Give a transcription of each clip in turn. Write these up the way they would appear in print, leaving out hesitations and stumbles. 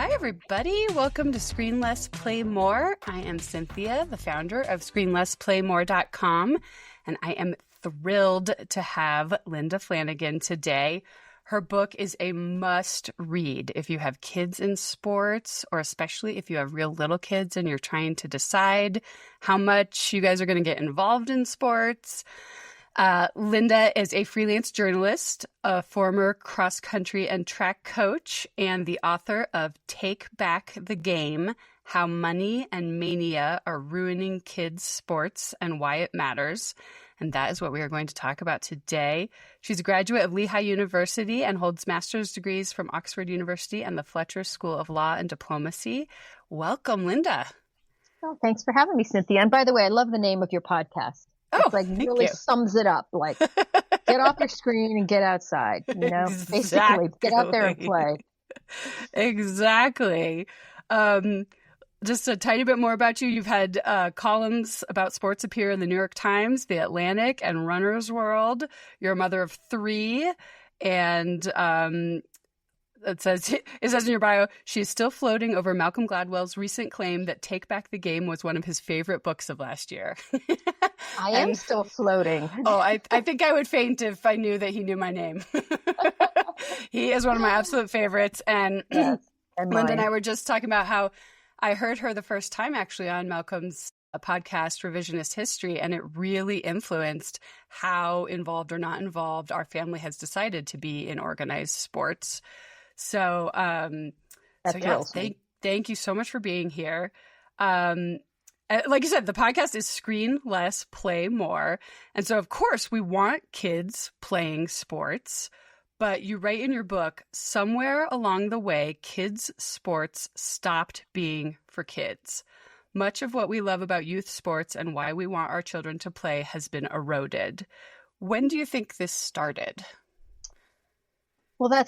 Hi, everybody. Welcome to Screen Less, Play More. I am Cynthia, the founder of ScreenLessPlayMore.com, and I am thrilled to have Linda Flanagan today. Her book is a must read if you have kids in sports, or especially if you have real little kids and you're trying to decide how much you guys are going to get involved in sports. Linda is a freelance journalist, a former cross-country and track coach, and the author of Take Back the Game, How Money and Mania Are Ruining Kids' Sports and Why It Matters. And that is what we are going to talk about today. She's a graduate of Lehigh University and holds master's degrees from Oxford University and the Fletcher School of Law and Diplomacy. Welcome, Linda. Oh, thanks for having me, Cynthia. And by the way, I love the name of your podcast. Oh, it's like really sums it up. Like, get off your screen and get outside. You know, Exactly. Basically, get out there and play. Exactly. Just a tiny bit more about you. You've had columns about sports appear in the New York Times, The Atlantic, and Runner's World. You're a mother of 3, and it says in your bio, she's still floating over Malcolm Gladwell's recent claim that Take Back the Game was one of his favorite books of last year. I am still floating. I think I would faint if I knew that he knew my name. He is one of my absolute favorites. And, yes, and Linda and I were just talking about how I heard her the first time actually on Malcolm's podcast, Revisionist History, and it really influenced how involved or not involved our family has decided to be in organized sports. So, thank you so much for being here. Like you said, the podcast is Screen Less, Play More. And so, of course, we want kids playing sports. But you write in your book, somewhere along the way, kids' sports stopped being for kids. Much of what we love about youth sports and why we want our children to play has been eroded. When do you think this started? Well, I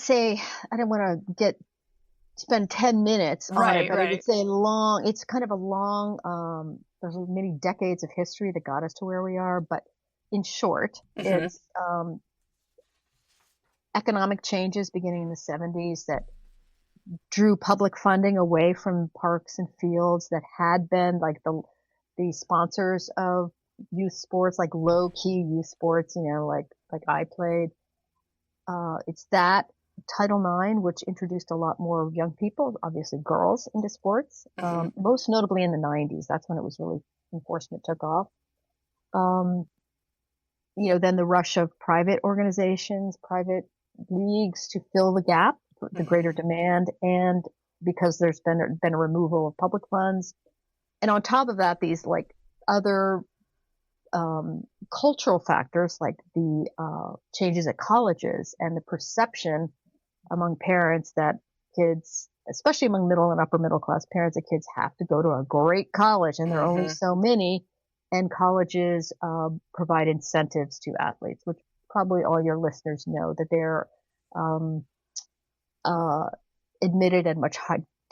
don't want to spend 10 minutes on it, but it's it's kind of a long, there's many decades of history that got us to where we are. But in short, it's economic changes beginning in the 70s that drew public funding away from parks and fields that had been like the sponsors of youth sports, like low key youth sports, like I played. It's that Title IX, which introduced a lot more young people, obviously girls, into sports, most notably in the 90s. That's when it was really, enforcement took off. Then the rush of private organizations, private leagues to fill the gap, the greater demand, and because there's been a removal of public funds. And on top of that, these like other cultural factors like the changes at colleges and the perception among parents that kids, especially among middle and upper middle class parents, that kids have to go to a great college and there are only so many, and colleges provide incentives to athletes, which probably all your listeners know that they're admitted at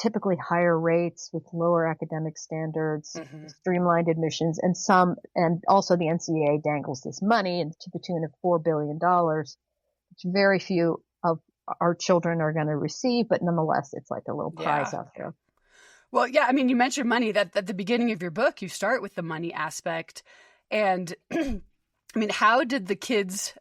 typically higher rates with lower academic standards, streamlined admissions, and also the NCAA dangles this money to the tune of $4 billion, which very few of our children are going to receive, but nonetheless, it's like a little prize out there. Well, yeah, I mean, you mentioned money. That at the beginning of your book, you start with the money aspect. And I mean, how did the kids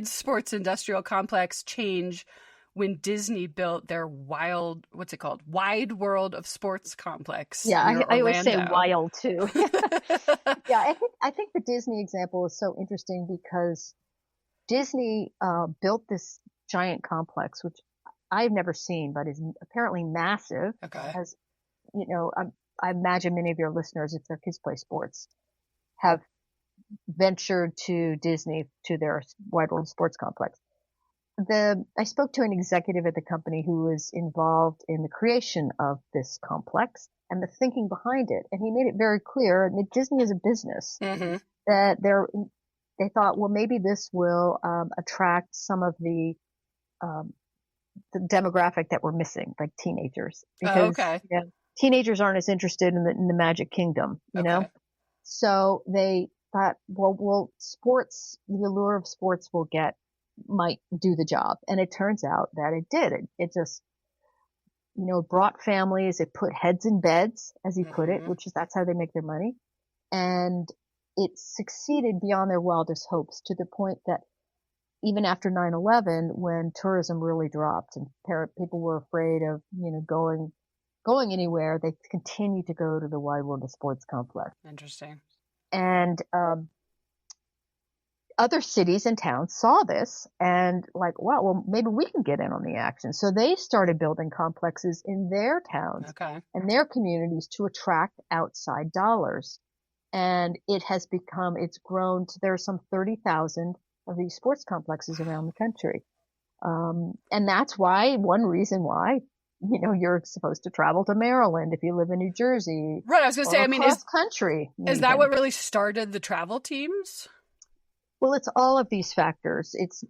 sports industrial complex change when Disney built their wide world of sports complex? Yeah, I always say wild too. Yeah, I think the Disney example is so interesting because Disney built this giant complex, which I've never seen, but is apparently massive. Okay. As I imagine many of your listeners, if their kids play sports, have ventured to Disney, to their Wide World Sports Complex. I spoke to an executive at the company who was involved in the creation of this complex and the thinking behind it. And he made it very clear that Disney is a business, that they thought, well, maybe this will attract some of the demographic that we're missing, like teenagers, because teenagers aren't as interested in the Magic Kingdom, you know? So they thought, well, sports, the allure of sports might do the job. And it turns out that it did. It just, brought families. It put heads in beds, as he put it, Mm-hmm. which is that's how they make their money. And it succeeded beyond their wildest hopes to the point that even after 9/11, when tourism really dropped and people were afraid of, going anywhere, they continued to go to the Wide World of Sports complex. Interesting. And other cities and towns saw this and like, wow, well, maybe we can get in on the action. So they started building complexes in their towns Okay. and their communities to attract outside dollars. And it's grown to, there's some 30,000 of these sports complexes around the country. And that's one reason why, you're supposed to travel to Maryland if you live in New Jersey Right. I was going to say, or I mean, across country is that even. what really started the travel teams? Well, it's all of these factors. It's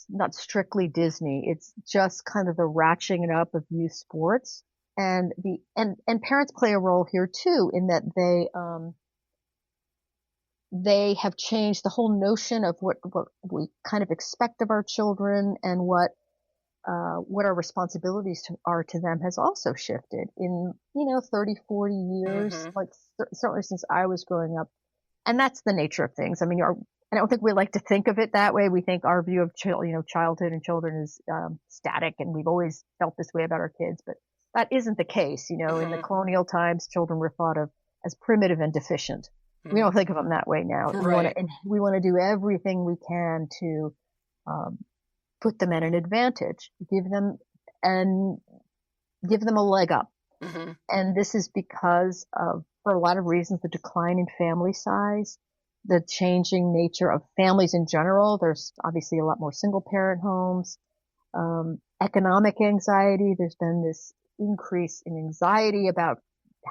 not strictly Disney. It's just kind of the ratcheting up of youth sports and and parents play a role here too in that they have changed the whole notion of what we kind of expect of our children and what our responsibilities are to them has also shifted in 30, 40 years, Mm-hmm. like certainly since I was growing up. And that's the nature of things. I mean, I don't think we like to think of it that way. We think our view of childhood and children is static, and we've always felt this way about our kids, but that isn't the case. In the Mm-hmm. colonial times, children were thought of as primitive and deficient. We don't think of them that way now. Right. We want to do everything we can to um, put them at an advantage, and give them a leg up. Mm-hmm. And this is because of, for a lot of reasons, the decline in family size, the changing nature of families in general. There's obviously a lot more single parent homes, economic anxiety. There's been this increase in anxiety about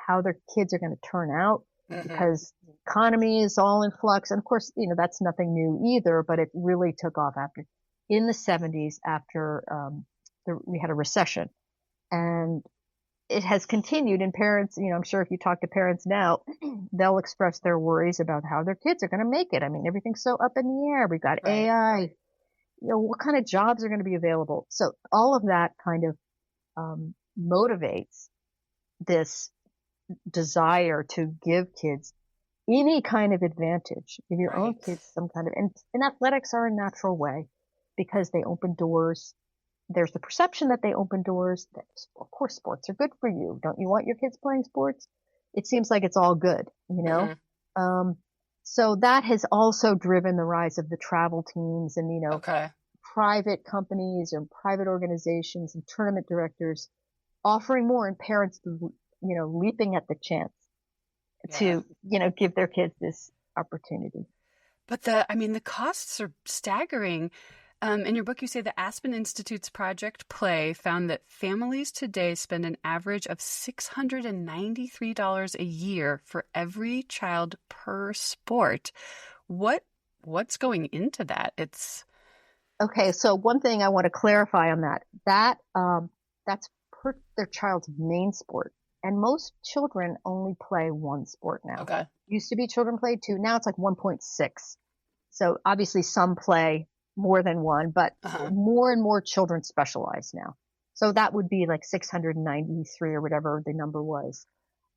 how their kids are going to turn out Mm-hmm. because the economy is all in flux. And of course, that's nothing new either, but it really took off in the 70s after we had a recession. And it has continued, and parents, I'm sure if you talk to parents now, they'll express their worries about how their kids are going to make it. I mean, everything's so up in the air. We've got Right. AI, what kind of jobs are going to be available? So all of that kind of motivates this desire to give kids any kind of advantage, give your own Right. kids some kind of, and athletics are a natural way because they open doors. There's the perception that they open doors. That, of course, sports are good for you. Don't you want your kids playing sports? It seems like it's all good, you know? Mm-hmm. Um, so that has also driven the rise of the travel teams and, Okay. private companies and private organizations and tournament directors offering more and parents, leaping at the chance Yeah. to, give their kids this opportunity. But the costs are staggering. In your book, you say the Aspen Institute's Project Play found that families today spend an average of $693 a year for every child per sport. What's going into that? Okay, so one thing I want to clarify on that's per their child's main sport. And most children only play one sport now. Okay. Used to be children played two, now it's like 1.6. So obviously some play more than one, but Uh-huh. more and more children specialize now. So that would be like 693 or whatever the number was.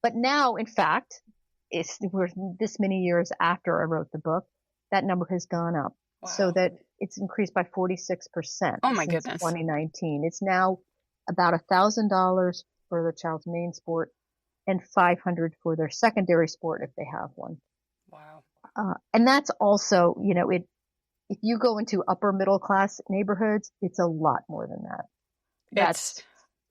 But now, in fact, we're this many years after I wrote the book, that number has gone up so Wow. that it's increased by 46% Oh my since goodness. 2019. It's now about $1,000 for the child's main sport and 500 for their secondary sport if they have one. Wow. And that's also, if you go into upper middle class neighborhoods, it's a lot more than that. It's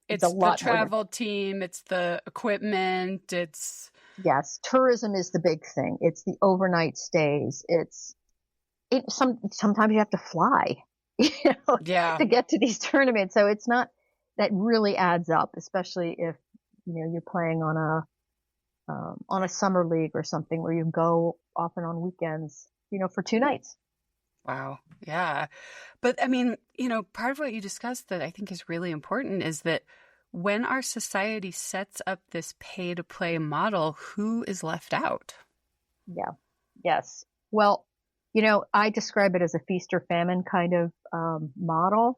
It's a it's the lot more than, travel team, it's the equipment, it's yes, tourism is the big thing. It's the overnight stays. Sometimes you have to fly, you know, yeah. to get to these tournaments. So it's not, that really adds up, especially if, you're playing on a summer league or something where you go often on weekends, for 2 nights. Wow. Yeah. But part of what you discussed that I think is really important is that when our society sets up this pay to play model, who is left out? Yeah. Yes. Well, I describe it as a feast or famine kind of model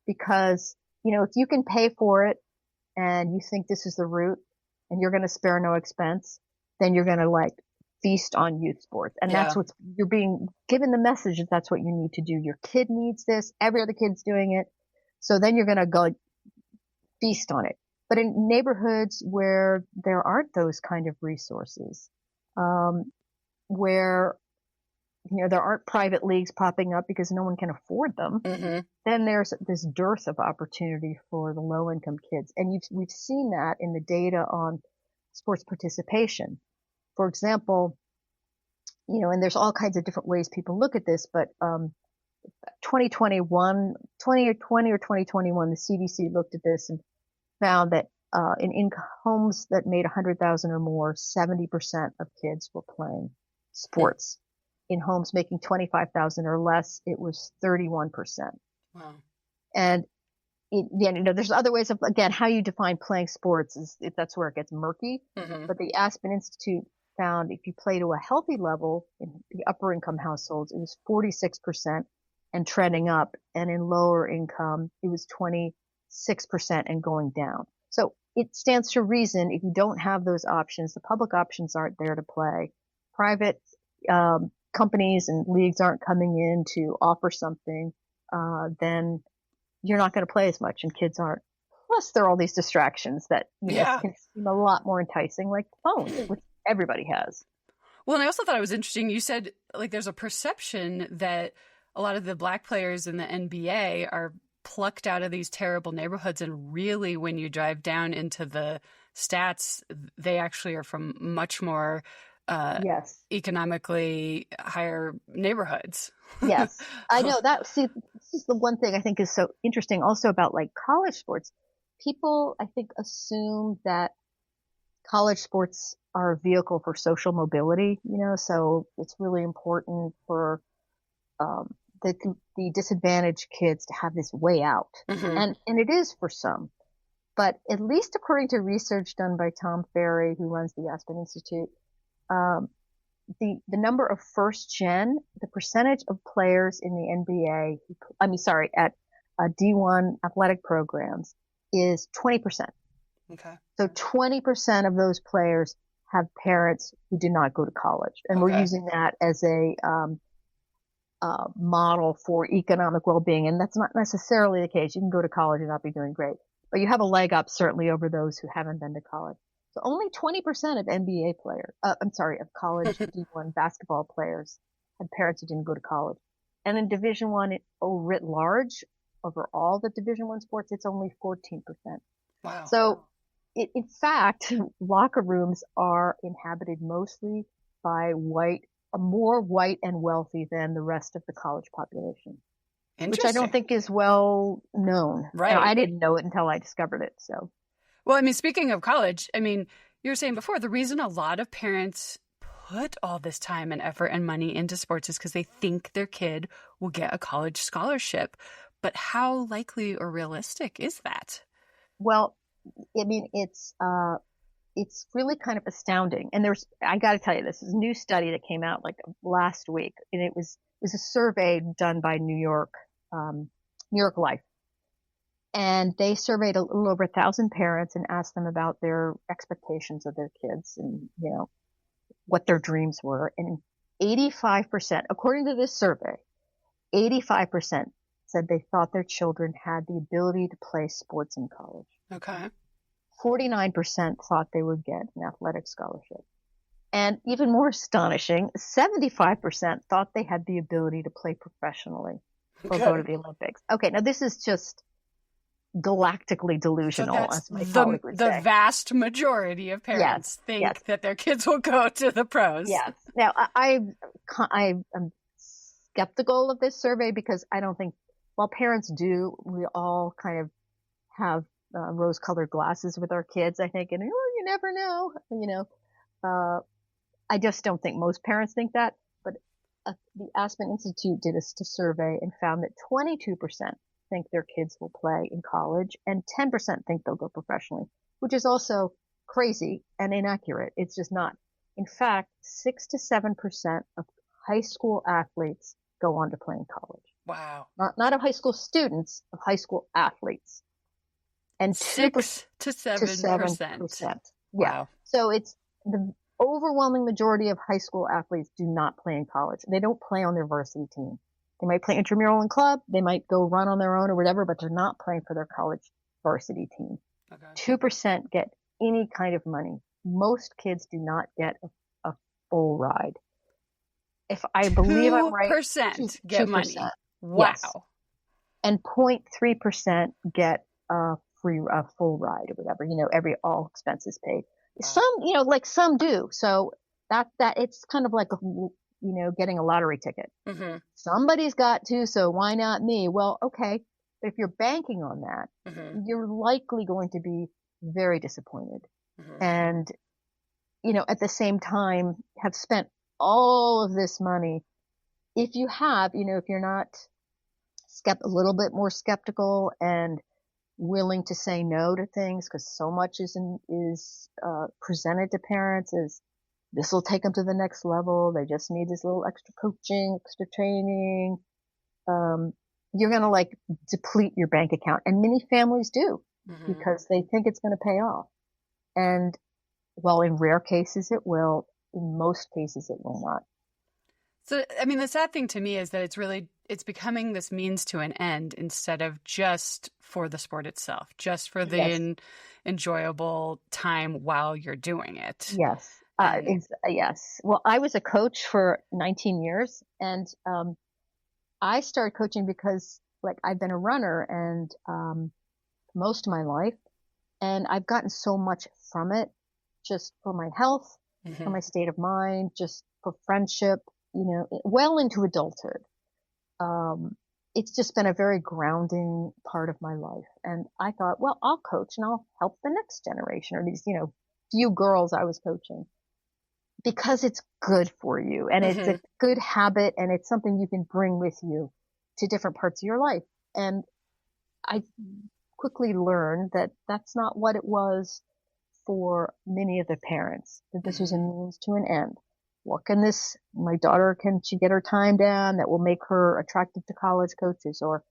because, if you can pay for it, and you think this is the route and you're going to spare no expense, then you're going to like feast on youth sports. And that's Yeah. what you're being given the message that that's what you need to do. Your kid needs this. Every other kid's doing it. So then you're going to go feast on it. But in neighborhoods where there aren't those kind of resources, where there aren't private leagues popping up because no one can afford them, then there's this dearth of opportunity for the low income kids. And we've seen that in the data on sports participation. For example, and there's all kinds of different ways people look at this, but 2021, 2020 or 2021, the CDC looked at this and found that in homes that made 100,000 or more, 70% of kids were playing sports. In homes making 25,000 or less, it was 31%. Wow. And there's other ways of, again, how you define playing sports is if that's where it gets murky. But the Aspen Institute found if you play to a healthy level in the upper income households, it was 46% and trending up. And in lower income, it was 26% and going down. So it stands to reason if you don't have those options, the public options aren't there to play. Private companies and leagues aren't coming in to offer something, then you're not going to play as much and kids aren't. Plus, there are all these distractions that can seem a lot more enticing, like phones, which everybody has. Well, and I also thought it was interesting. You said like there's a perception that a lot of the Black players in the NBA are plucked out of these terrible neighborhoods, and really, when you drive down into the stats, they actually are from much more economically higher neighborhoods. Yes, I know that. See, this is the one thing I think is so interesting also about like college sports. People, I think, assume that college sports are a vehicle for social mobility, so it's really important for the disadvantaged kids to have this way out. And it is for some. But at least according to research done by Tom Ferry, who runs the Aspen Institute, the number of first gen, the percentage of players in the NBA, at D1 athletic programs is 20%. Okay. So 20% of those players have parents who did not go to college. And we're using that as a model for economic well-being. And that's not necessarily the case. You can go to college and not be doing great, but you have a leg up certainly over those who haven't been to college. So only 20% of NBA players, of college D1 basketball players had parents who didn't go to college. And in Division I, writ large, over all the Division I sports, it's only 14%. Wow. So in fact, locker rooms are inhabited mostly by more white and wealthy than the rest of the college population, which I don't think is well known. Right. And I didn't know it until I discovered it. So. Well, I mean, speaking of college, I mean, you were saying before, the reason a lot of parents put all this time and effort and money into sports is because they think their kid will get a college scholarship. But how likely or realistic is that? Well, I mean, it's really kind of astounding. And I got to tell you, this is a new study that came out like last week, and it was a survey done by New York Life. And they surveyed a little over 1,000 parents and asked them about their expectations of their kids and, what their dreams were. And 85%, according to this survey, 85% said they thought their children had the ability to play sports in college. Okay. 49% thought they would get an athletic scholarship. And even more astonishing, 75% thought they had the ability to play professionally or go to the Olympics. Okay, now this is just galactically delusional, so as my colleague would say. The vast majority of parents think that their kids will go to the pros. Yes. Now, I'm skeptical of this survey because I don't think, while parents do, we all kind of have rose-colored glasses with our kids, I think, and you never know, I just don't think most parents think that. But the Aspen Institute did a survey and found that 22% think their kids will play in college and 10% think they'll go professionally, which is also crazy and inaccurate. It's just not. In fact, 6 to 7% of high school athletes go on to play in college. Wow. Not of high school students, of high school athletes. and 2% 6 to to 7%. 7%. Yeah. Wow. So it's the overwhelming majority of high school athletes do not play in college. They don't play on their varsity team. They might play intramural and club. They might go run on their own or whatever, but they're not playing for their college varsity team. Okay. 2% get any kind of money. Most kids do not get a full ride. If I believe I'm right, 2% get 2%. money. Yes. Wow. And 0.3% get a full ride or whatever, all expenses paid. Wow. Some, like some do. So that it's kind of like, getting a lottery ticket. Mm-hmm. Somebody's got to, so why not me? Well, okay. But if you're banking on that, Mm-hmm. you're likely going to be very disappointed. Mm-hmm. And, at the same time have spent all of this money. If you have, if you're not a little bit more skeptical and willing to say no to things, because so much is presented to parents as this will take them to the next level. They just need this little extra coaching, extra training. You're going to like deplete your bank account. And many families do because they think it's going to pay off. And while in rare cases it will, in most cases it will not. So, I mean, the sad thing to me is that it's becoming this means to an end instead of just for the sport itself, just for the Yes. enjoyable time while you're doing it. Yes. Yes. Well, I was a coach for 19 years and, I started coaching because like I've been a runner and, most of my life and I've gotten so much from it just for my health, for my state of mind, just for friendship, well into adulthood. It's just been a very grounding part of my life. And I thought, well, I'll coach and I'll help the next generation or these, few girls I was coaching because it's good for you and it's a good habit and it's something you can bring with you to different parts of your life. And I quickly learned that that's not what it was for many of the parents, that this was a means to an end. What can my daughter, can she get her time down that will make her attractive to college coaches, or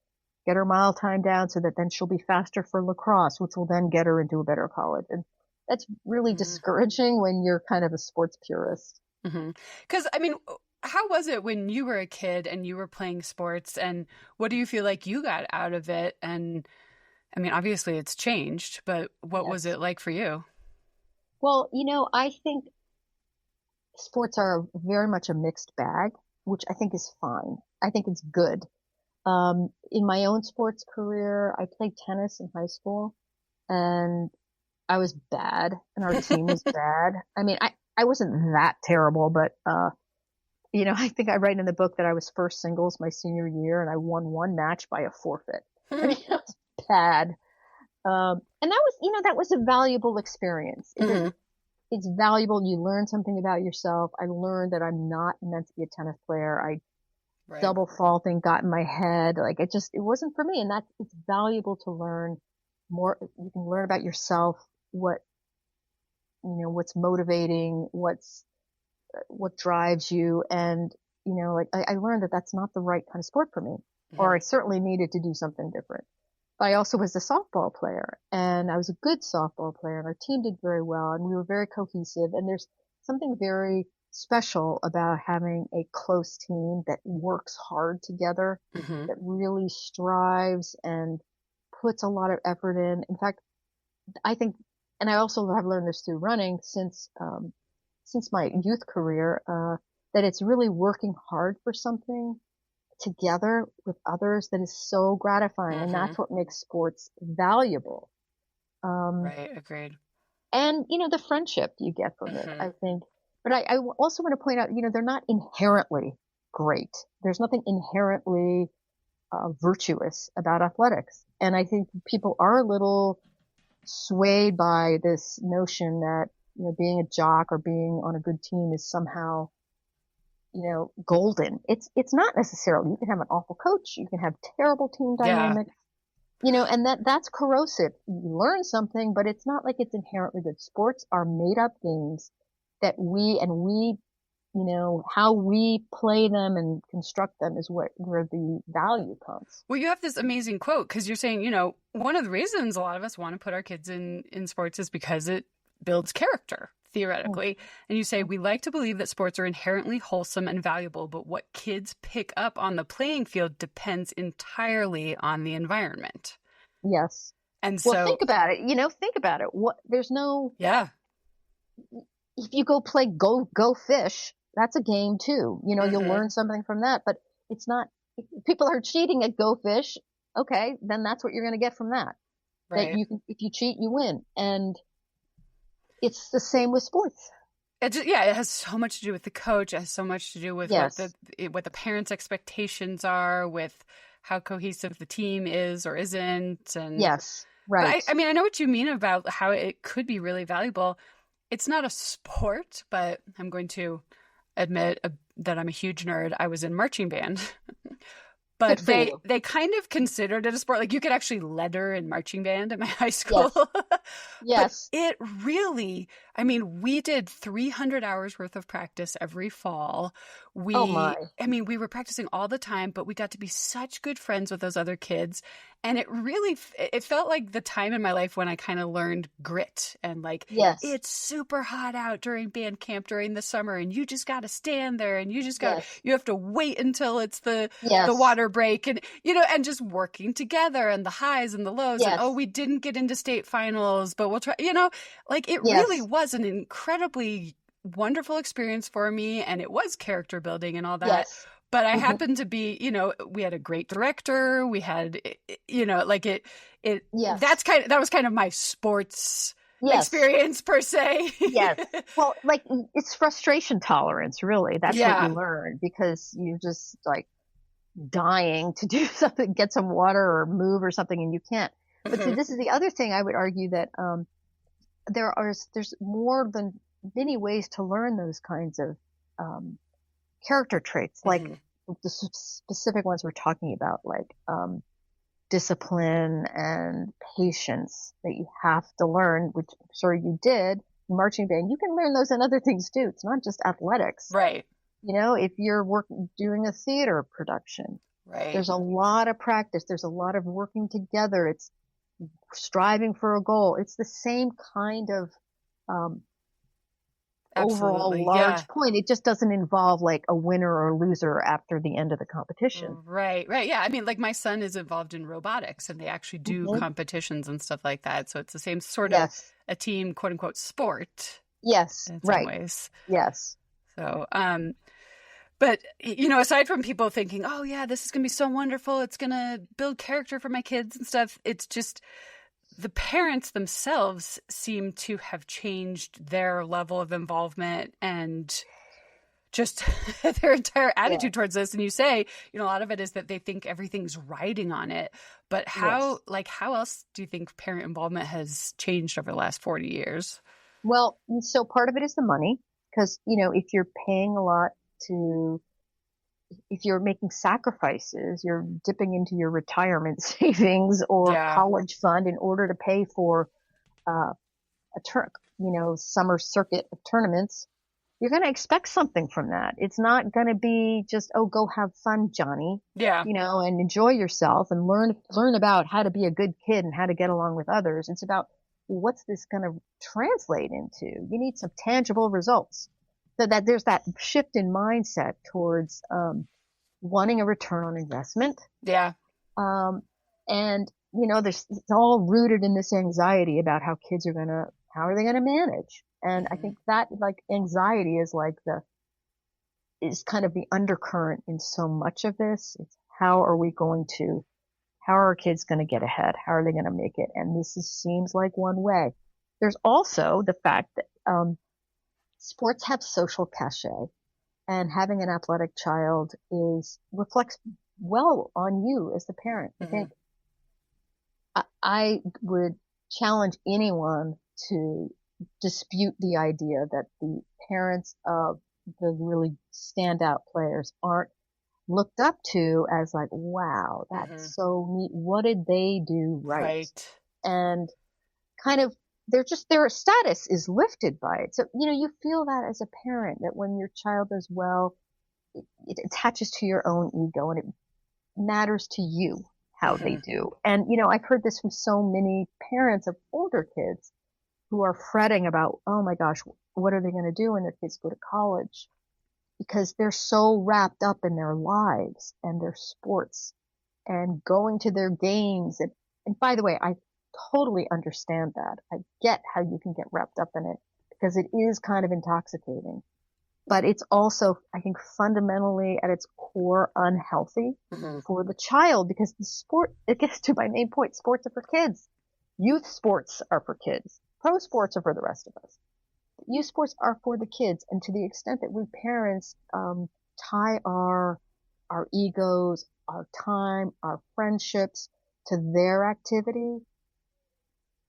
get her mile time down so that then she'll be faster for lacrosse, which will then get her into a better college. And that's really discouraging when you're kind of a sports purist. Because, I mean, how was it when you were a kid and you were playing sports, and what do you feel like you got out of it? And I mean, obviously it's changed, but what was it like for you? Well, I think sports are very much a mixed bag, which I think is fine. I think it's good. In my own sports career, I played tennis in high school and I was bad and our team was bad. I mean, I wasn't that terrible, but, I think I write in the book that I was first singles my senior year and I won one match by a forfeit. I mean, it was bad. And that was a valuable experience. It's valuable. You learn something about yourself. I learned that I'm not meant to be a tennis player. Double faulting got in my head. Like it wasn't for me. And it's valuable to learn more. You can learn about yourself, what's motivating, what drives you. And, I learned that that's not the right kind of sport for me, or I certainly needed to do something different. But I also was a softball player and I was a good softball player and our team did very well and we were very cohesive. And there's something very special about having a close team that works hard together, that really strives and puts a lot of effort in. In fact, I think, and I also have learned this through running since my youth career, that it's really working hard for something together with others that is so gratifying. And that's what makes sports valuable. Right. Agreed. And, the friendship you get from it, I think. But I also want to point out, they're not inherently great. There's nothing inherently virtuous about athletics. And I think people are a little swayed by this notion that, being a jock or being on a good team is somehow, golden. It's not necessarily. You can have an awful coach. You can have terrible team dynamics. And that's corrosive. You learn something, but it's not like it's inherently good. Sports are made up games that we how we play them and construct them is where the value comes. Well, you have this amazing quote because you're saying, one of the reasons a lot of us want to put our kids in sports is because it builds character, theoretically. And you say, we like to believe that sports are inherently wholesome and valuable, but what kids pick up on the playing field depends entirely on the environment. Yes. And Well, so, think about it. Think about it. There's no, yeah. if you go play go fish, that's a game too. You'll learn something from that, but it's not, if people are cheating at go fish. Okay, then that's what you're going to get from that. Right. That if you cheat, you win. And it's the same with sports. It has so much to do with the coach. It has so much to do with what the parents' expectations are, with how cohesive the team is or isn't. And yes, right. But I know what you mean about how it could be really valuable. It's not a sport, but I'm going to admit that I'm a huge nerd. I was in marching band. But they kind of considered it a sport. Like, you could actually letter in marching band at my high school. Yes. But it really, we did 300 hours worth of practice every fall. We were practicing all the time, but we got to be such good friends with those other kids. And it felt like the time in my life when I kind of learned grit and it's super hot out during band camp during the summer, and you just got to stand there, and you just got you have to wait until it's the water break, and and just working together, and the highs and the lows, and we didn't get into state finals, but we'll try. It really was an incredibly wonderful experience for me, and it was character building and all that. Yes. But I happened to be, we had a great director. We had, that was kind of my sports experience per se. Yes. Well, it's frustration tolerance, really. That's what you learn, because you're just dying to do something, get some water or move or something, and you can't. But see, this is the other thing I would argue, that there's more than many ways to learn those kinds of character traits, like the specific ones we're talking about, discipline and patience that you have to learn, which I'm sure you did in marching band. You can learn those in other things too. It's not just athletics. Right. If you're doing a theater production, there's a lot of practice. There's a lot of working together. It's striving for a goal. It's the same kind of overall large point. It just doesn't involve a winner or loser after the end of the competition. Right. Yeah. My son is involved in robotics, and they actually do competitions and stuff like that. So it's the same sort of a team, quote unquote, sport. Yes. In some ways. Yes. So, but, aside from people thinking, oh yeah, this is going to be so wonderful, it's going to build character for my kids and stuff, it's just, the parents themselves seem to have changed their level of involvement and just their entire attitude towards this. And you say, a lot of it is that they think everything's riding on it. But how else do you think parent involvement has changed over the last 40 years? Well, so part of it is the money, because, if you're paying a lot if you're making sacrifices, you're dipping into your retirement savings or college fund in order to pay for summer circuit of tournaments, you're going to expect something from that. It's not going to be just, oh, go have fun, Johnny. Yeah. And enjoy yourself and learn about how to be a good kid and how to get along with others. It's about, what's this going to translate into? You need some tangible results. So that there's that shift in mindset towards wanting a return on investment. Yeah. And it's all rooted in this anxiety about how kids are how are they gonna manage? And I think that anxiety is is kind of the undercurrent in so much of this. It's how are our kids gonna get ahead? How are they gonna make it? And this seems like one way. There's also the fact that sports have social cachet, and having an athletic child reflects well on you as the parent. I think I would challenge anyone to dispute the idea that the parents of the really standout players aren't looked up to as wow, that's so neat. What did they do right? And kind of their status is lifted by it. So, you feel that as a parent, that when your child does well, it attaches to your own ego and it matters to you how they do. And, I've heard this from so many parents of older kids who are fretting about, oh my gosh, what are they going to do when their kids go to college? Because they're so wrapped up in their lives and their sports and going to their games. And by the way, I totally understand that. I get how you can get wrapped up in it because it is kind of intoxicating. But it's also, I think, fundamentally at its core unhealthy for the child because the sport, it gets to my main point, sports are for kids. Youth sports are for kids. Pro sports are for the rest of us. Youth sports are for the kids. And to the extent that we parents tie our egos, our time, our friendships to their activity,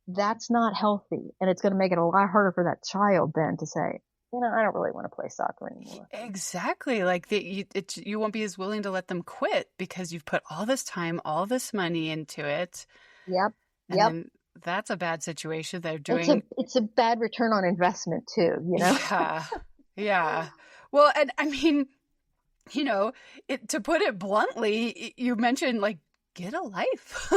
that's not healthy. And it's going to make it a lot harder for that child then to say, I don't really want to play soccer anymore. Exactly. Like you won't be as willing to let them quit because you've put all this time, all this money into it. Yep. And then that's a bad situation. They're doing. It's a bad return on investment too, Yeah. Yeah. Well, and I mean, to put it bluntly, you mentioned like, get a life,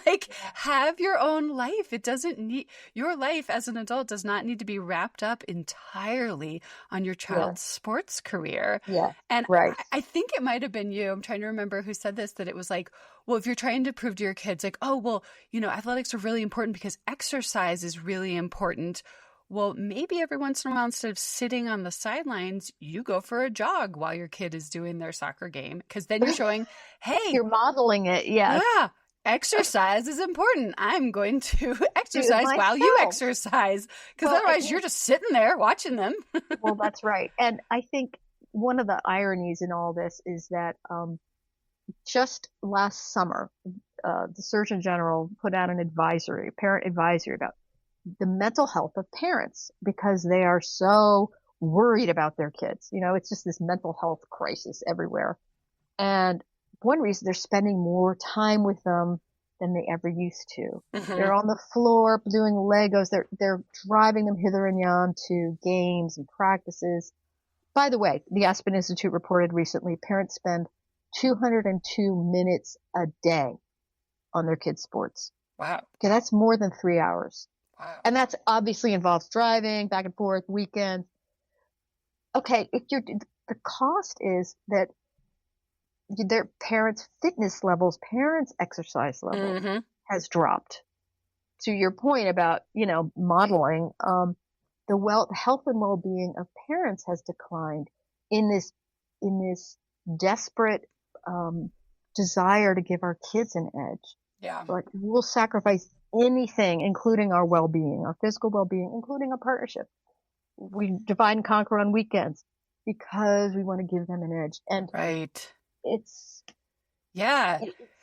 like have your own life. It doesn't need, your life as an adult does not need to be wrapped up entirely on your child's sports career. Yeah. And right. I think it might've been you, I'm trying to remember who said this, that it was like, well, if you're trying to prove to your kids like, oh, well, athletics are really important because exercise is really important. Well, maybe every once in a while, instead of sitting on the sidelines, you go for a jog while your kid is doing their soccer game. Because then you're showing, hey, you're modeling it. Yes. Yeah. Exercise is important. I'm going to exercise while you exercise. Because otherwise you're just sitting there watching them. Well, that's right. And I think one of the ironies in all this is that just last summer, the Surgeon General put out an parent advisory about the mental health of parents because they are so worried about their kids. It's just this mental health crisis everywhere. And one reason they're spending more time with them than they ever used to. They're on the floor doing Legos. They're driving them hither and yon to games and practices. By the way, the Aspen Institute reported recently parents spend 202 minutes a day on their kids' sports. Wow. Okay, that's more than 3 hours. Wow. And that's obviously involves driving back and forth, weekends. Okay, the cost is that their parents' fitness levels, parents' exercise level has dropped. To your point about, modeling, the health and well-being of parents has declined in this desperate desire to give our kids an edge. Yeah. Like we'll sacrifice anything, including our well-being, our physical well-being, including a partnership. We divide and conquer on weekends because we want to give them an edge. And right. It's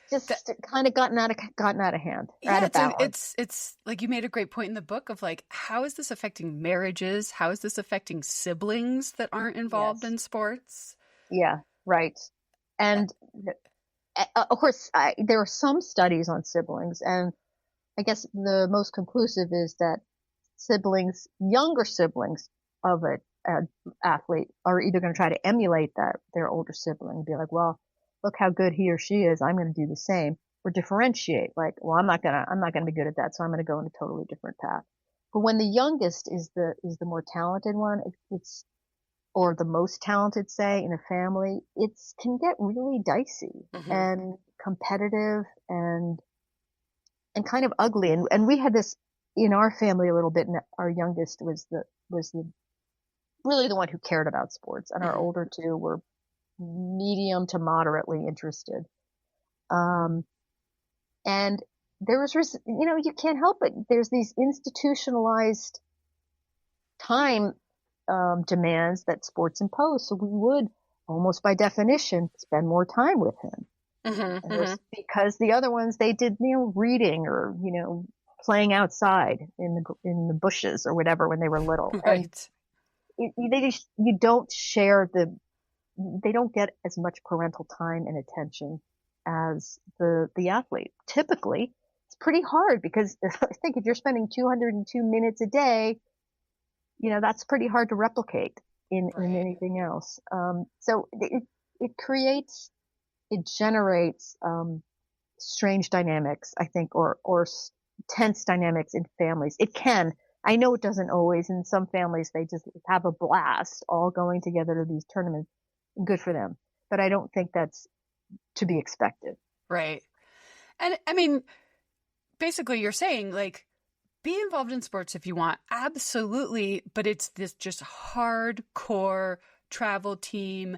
just kind of gotten out of hand. Yeah, it's like you made a great point in the book of like, how is this affecting marriages? How is this affecting siblings that aren't involved in sports? Yeah, right. And of course, there are some studies on siblings, and I guess the most conclusive is that younger siblings of an athlete are either going to try to emulate their older sibling and be like, well, look how good he or she is. I'm going to do the same, or differentiate. Like, well, I'm not going to be good at that. So I'm going to go in a totally different path. But when the youngest is the more talented one, or the most talented, say, in a family, it can get really dicey and competitive and kind of ugly. And we had this in our family a little bit. And our youngest was really the one who cared about sports, and our older two were medium to moderately interested. And there was, you can't help it. There's these institutionalized time demands that sports impose. So we would almost by definition spend more time with him. Because the other ones, they did, reading or, playing outside in the bushes or whatever when they were little. Right. And they don't get as much parental time and attention as the athlete. Typically, it's pretty hard because I think if you're spending 202 minutes a day, that's pretty hard to replicate in Right. anything else. So it generates strange dynamics, I think, or tense dynamics in families. It can. I know it doesn't always. In some families, they just have a blast all going together to these tournaments. Good for them. But I don't think that's to be expected. Right. And I mean, basically you're saying like be involved in sports if you want. Absolutely, but it's this just hardcore travel team,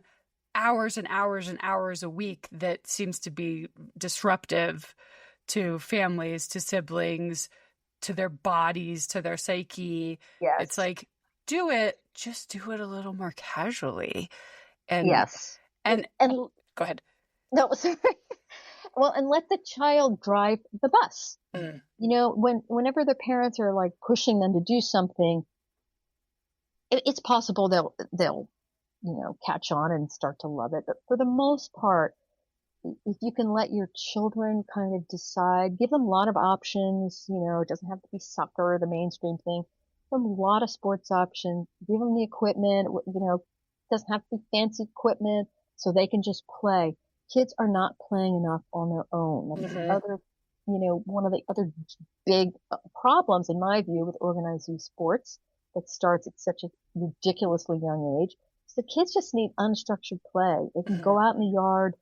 hours and hours and hours a week that seems to be disruptive to families, to siblings, to their bodies, to their psyche. It's Yes. like do it, just do it a little more casually. And Yes. and And go ahead. no, sorry. Well, and let the child drive the bus. Mm. Whenever their parents are like pushing them to do something, it's possible they'll catch on and start to love it. But for the most part, if you can let your children kind of decide, give them a lot of options, it doesn't have to be soccer or the mainstream thing. Give them a lot of sports options, give them the equipment, it doesn't have to be fancy equipment so they can just play. Kids are not playing enough on their own. That's the Mm-hmm. other, one of the other big problems in my view with organized youth sports that starts at such a ridiculously young age. So the kids just need unstructured play. They can Mm-hmm. go out in the yard,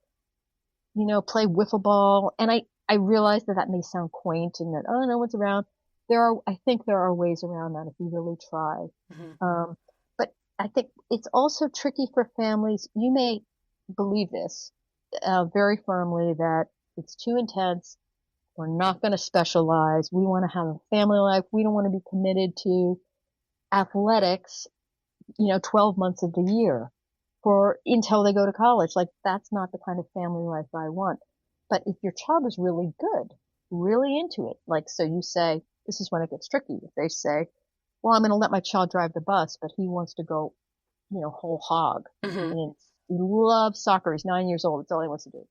play wiffle ball. And I realize that may sound quaint and that, oh, no one's around. I think there are ways around that if you really try. Mm-hmm. But I think it's also tricky for families. You may believe this, very firmly that it's too intense. We're not going to specialize. We want to have a family life. We don't want to be committed to athletics, 12 months of the year until they go to college. Like that's not the kind of family life I want. But if your child is really good, really into it, like, so you say, this is when it gets tricky. If they say, well, I'm going to let my child drive the bus, but he wants to go, whole hog. Mm-hmm. And he loves soccer. He's 9 years old. That's all he wants to do.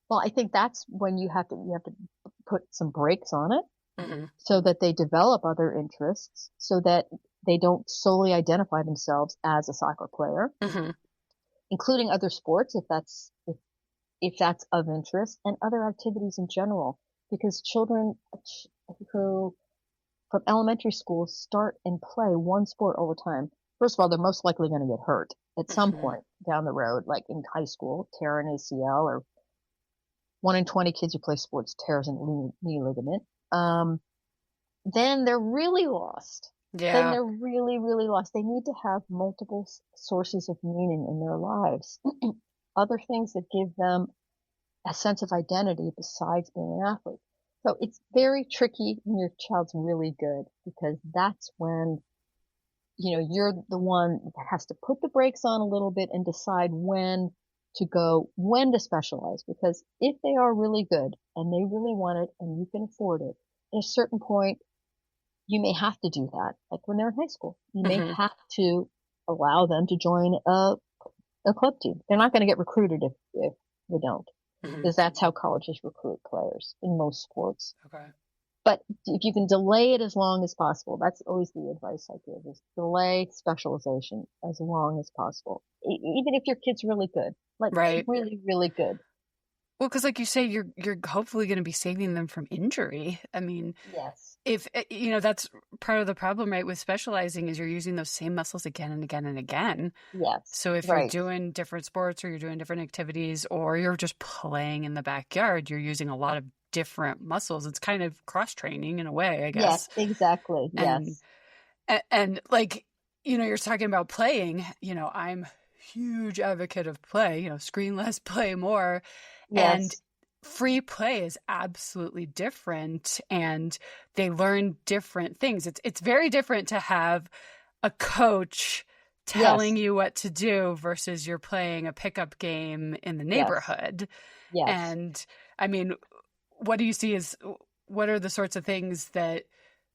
Well, I think that's when you have to put some brakes on it Mm-hmm. so that they develop other interests so that they don't solely identify themselves as a soccer player, Mm-hmm. including other sports if that's of interest, and other activities in general, because children who from elementary school start and play one sport all the time. First of all, they're most likely going to get hurt at some Mm-hmm. point down the road, like in high school, tear an ACL, or 1 in 20 kids who play sports tears a knee ligament. Then they're really lost. Then Yeah. they're really, really lost. They need to have multiple sources of meaning in their lives, other things that give them a sense of identity besides being an athlete. So it's very tricky when your child's really good because that's when, you're the one that has to put the brakes on a little bit and decide when to specialize. Because if they are really good and they really want it and you can afford it, at a certain point, you may have to do that. Like when they're in high school, you may Mm-hmm. have to allow them to join a club team. They're not going to get recruited if they don't, Mm-hmm. because that's how colleges recruit players in most sports. Okay. But if you can delay it as long as possible, that's always the advice I give, is delay specialization as long as possible. Even if your kid's really good, like Right. really, really good. Well, because like you say, you're hopefully going to be saving them from injury. I mean, Yes. if that's part of the problem, right? With specializing is you're using those same muscles again and again and again. Yes. So if you're Right. doing different sports or you're doing different activities or you're just playing in the backyard, you're using a lot of different muscles. It's kind of cross training in a way, I Yes, guess. exactly. And Yes. and like, you're talking about playing, I'm huge advocate of play, screen less, play more. And Yes. free play is absolutely different and they learn different things. It's very different to have a coach telling Yes. you what to do versus you're playing a pickup game in the Yes. neighborhood. Yes. And I mean, what do you see as what are the sorts of things that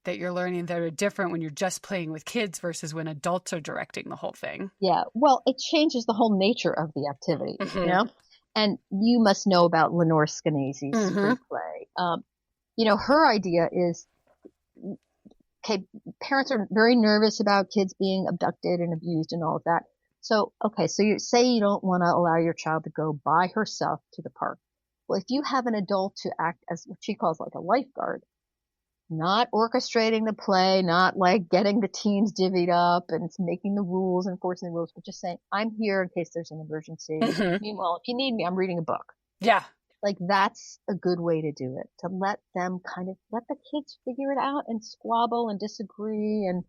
you're learning that are different when you're just playing with kids versus when adults are directing the whole thing? Yeah. Well, it changes the whole nature of the activity, Mm-hmm. And you must know about Lenore Scanase's Mm-hmm. free play. her idea is, okay, parents are very nervous about kids being abducted and abused and all of that. So, okay, so you say you don't want to allow your child to go by herself to the park. Well, if you have an adult to act as what she calls like a lifeguard, not orchestrating the play, not like getting the teams divvied up and making the rules, enforcing the rules, but just saying, I'm here in case there's an emergency. Meanwhile, if you need me, I'm reading a book. Yeah. Like that's a good way to do it, to let them kind of let the kids figure it out and squabble and disagree. And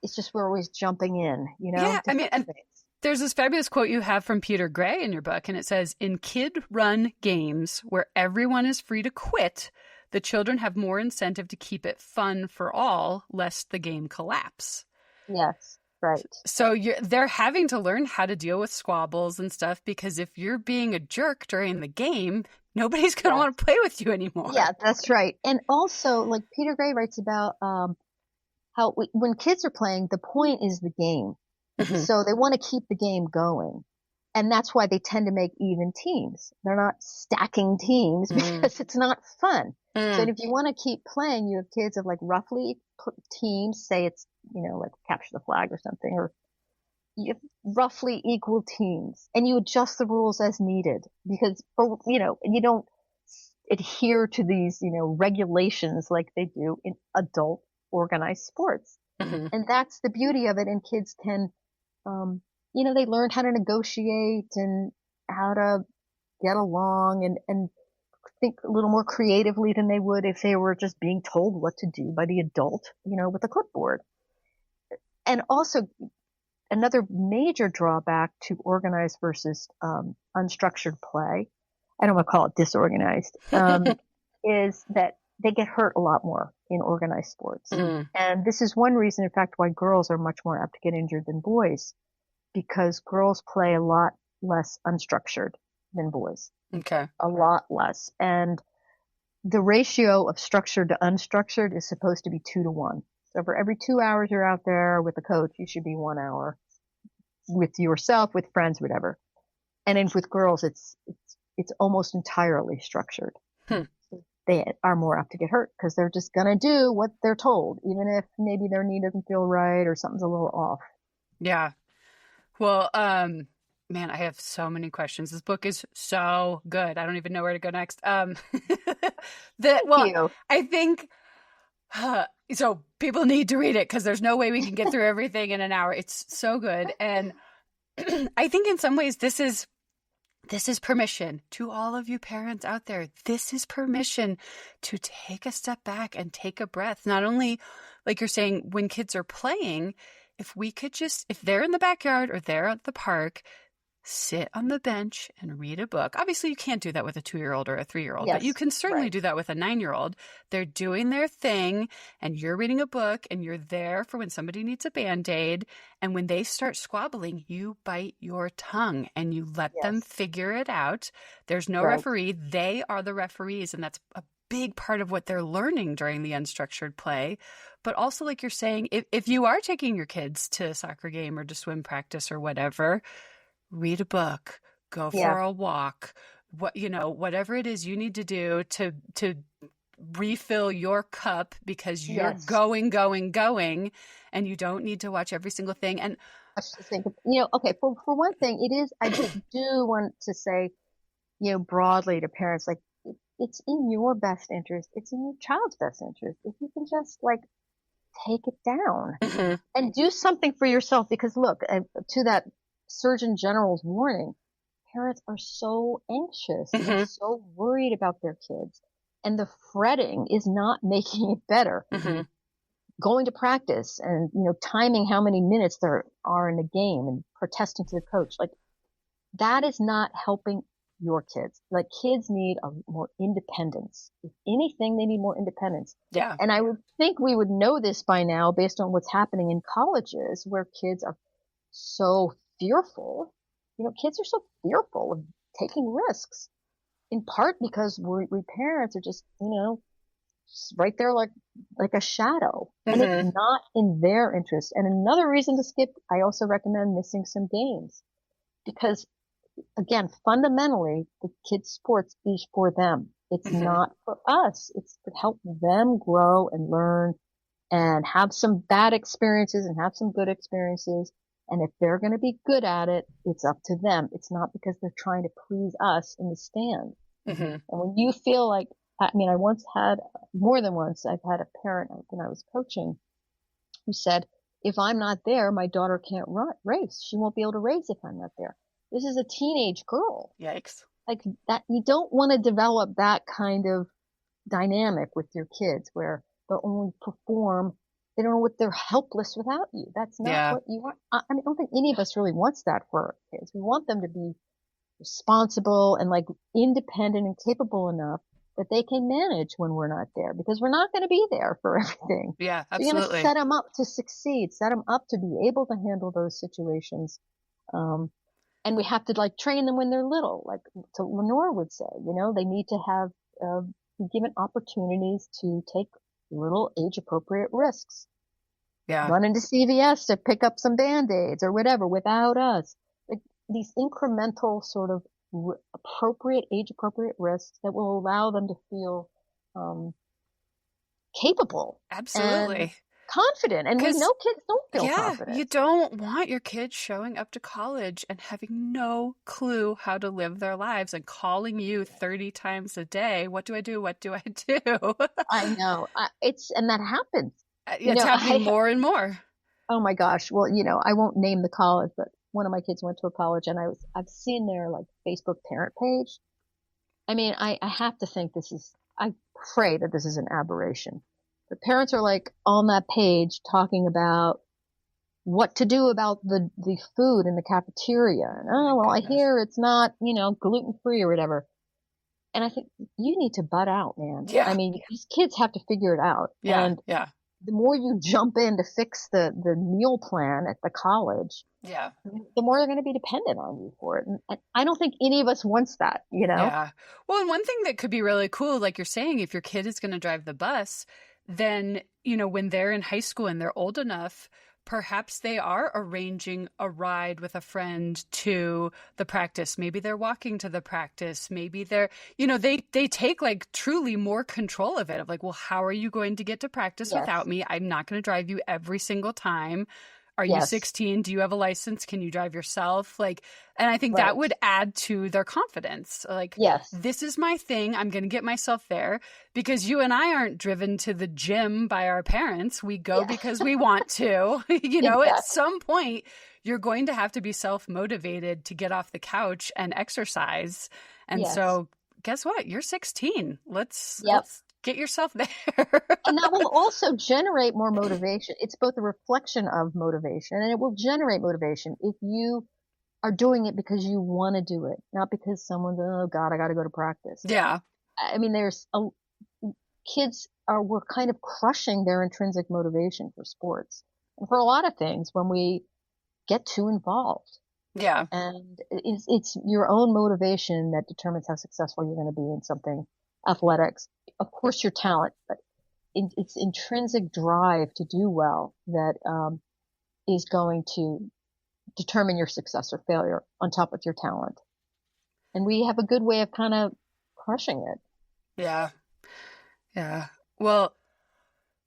it's just, we're always jumping in, Yeah. to I mean, fix and things. there's this fabulous quote you have from Peter Gray in your book, and it says, in kid-run games where everyone is free to quit, the children have more incentive to keep it fun for all, lest the game collapse. Yes, right. So they're having to learn how to deal with squabbles and stuff, because if you're being a jerk during the game, nobody's going to want to play with you anymore. Yeah, that's right. And also, like Peter Gray writes about how when kids are playing, the point is the game. So they want to keep the game going. And that's why they tend to make even teams. They're not stacking teams because it's not fun. So if you want to keep playing, you have kids of like roughly teams, say it's, like capture the flag or something, or you have roughly equal teams, and you adjust the rules as needed because, you don't adhere to these, regulations like they do in adult organized sports. And that's the beauty of it. And kids can, they learn how to negotiate and how to get along and think a little more creatively than they would if they were just being told what to do by the adult, with a clipboard. And also another major drawback to organized versus unstructured play, I don't want to call it disorganized, is that they get hurt a lot more in organized sports. And this is one reason, in fact, why girls are much more apt to get injured than boys, because girls play a lot less unstructured than boys. Okay. A lot less. And the ratio of structured to unstructured is supposed to be 2-to-1. So for every 2 hours you're out there with a coach, you should be 1 hour with yourself, with friends, whatever. And then with girls, it's almost entirely structured. They are more apt to get hurt because they're just going to do what they're told, even if maybe their knee doesn't feel right or something's a little off. Yeah. Well, man, I have so many questions. This book is so good. I don't even know where to go next. Thank you. I think so. People need to read it because there's no way we can get through everything in an hour. It's so good, and I think in some ways this is permission to all of you parents out there. This is permission to take a step back and take a breath. Not only, like you're saying, when kids are playing, if we could just, if they're in the backyard or they're at the park, sit on the bench and read a book. Obviously, you can't do that with a 2-year-old or a 3-year-old, but you can certainly do that with a 9-year-old. They're doing their thing and you're reading a book and you're there for when somebody needs a Band-Aid. And when they start squabbling, you bite your tongue and you let them figure it out. There's no referee. They are the referees. And that's a big part of what they're learning during the unstructured play. But also, like you're saying, if you are taking your kids to a soccer game or to swim practice or whatever, read a book, go for a walk, whatever it is you need to do to refill your cup because you're going, and you don't need to watch every single thing. And I just think, okay, for one thing, it is, I just do want to say, broadly to parents, like, it's in your best interest. It's in your child's best interest. If you can just like take it down and do something for yourself, because look, to that Surgeon General's warning, parents are so anxious and so worried about their kids, and the fretting is not making it better. Going to practice and, timing how many minutes there are in a game and protesting to the coach, like that is not helping your kids. Like kids need more independence. If anything, they need more independence. Yeah. And I would think we would know this by now based on what's happening in colleges where kids are so fearful. Kids are so fearful of taking risks, in part because we parents are just, right there like a shadow, and it's not in their interest. And another reason to skip, I also recommend missing some games, because again, fundamentally, the kids' sports is for them. It's Hmm. not for us. It's to help them grow and learn and have some bad experiences and have some good experiences. And if they're going to be good at it, it's up to them. It's not because they're trying to please us in the stand. Hmm. And when you feel like, I mean, I once had, more than once, I've had a parent when I was coaching who said, if I'm not there, my daughter can't race. She won't be able to race if I'm not there. This is a teenage girl. Yikes. Like that, you don't want to develop that kind of dynamic with your kids where they'll only perform. They don't know what they're helpless without you. That's not Yeah. what you want. I mean, I don't think any of us really wants that for our kids. We want them to be responsible and like independent and capable enough that they can manage when we're not there because we're not going to be there for everything. Yeah, So you're going to absolutely. set them up to succeed, set them up to be able to handle those situations. Um, and we have to like train them when they're little, like to Lenore would say, they need to have, be given opportunities to take little age appropriate risks. Yeah, Run into CVS to pick up some Band-Aids or whatever without us. Like these incremental sort of age appropriate risks that will allow them to feel, um, capable and absolutely. confident. And we Because, know kids don't feel yeah, confident. you don't want your kids showing up to college and having no clue how to live their lives and calling you 30 times a day. What do I do? What do I do? I know. And that happens. It's happening more and more. Oh my gosh. Well, I won't name the college, but one of my kids went to a college and I've seen their like Facebook parent page. I mean, I have to think I pray that this is an aberration. The parents are like on that page talking about what to do about the food in the cafeteria. And, Oh my oh, well, I goodness. hear it's not, gluten free or whatever. And I think you need to butt out, man. I Yeah, mean, these kids have to figure it out. yeah, And yeah, the more you jump in to fix the meal plan at the college, yeah. the more they're going to be dependent on you for it. And I don't think any of us wants that. Yeah. Well, and one thing that could be really cool, like you're saying, if your kid is going to drive the bus, then, when they're in high school and they're old enough, perhaps they are arranging a ride with a friend to the practice. Maybe they're walking to the practice. Maybe they take like truly more control of it of like, well, how are you going to get to practice without Yes. me? I'm not going to drive you every single time. Are you Yes. 16? Do you have a license? Can you drive yourself? Like, and I think that Right. would add to their confidence. Like, Yes. this is my thing. I'm going to get myself there because you and I aren't driven to the gym by our parents. We go Yeah. because we want to. At Exactly. some point, you're going to have to be self motivated to get off the couch and exercise. And Yes. so, guess what? You're 16. Yep. Let's get yourself there. And that will also generate more motivation. It's both a reflection of motivation and it will generate motivation if you are doing it because you want to do it, not because someone's, oh God, I got to go to practice. Yeah. I mean, we're kind of crushing their intrinsic motivation for sports and for a lot of things when we get too involved. Yeah. And it's your own motivation that determines how successful you're going to be in something athletics. Of course, your talent, but it's intrinsic drive to do well that, is going to determine your success or failure on top of your talent. And we have a good way of kind of crushing it. Yeah. Yeah. Well,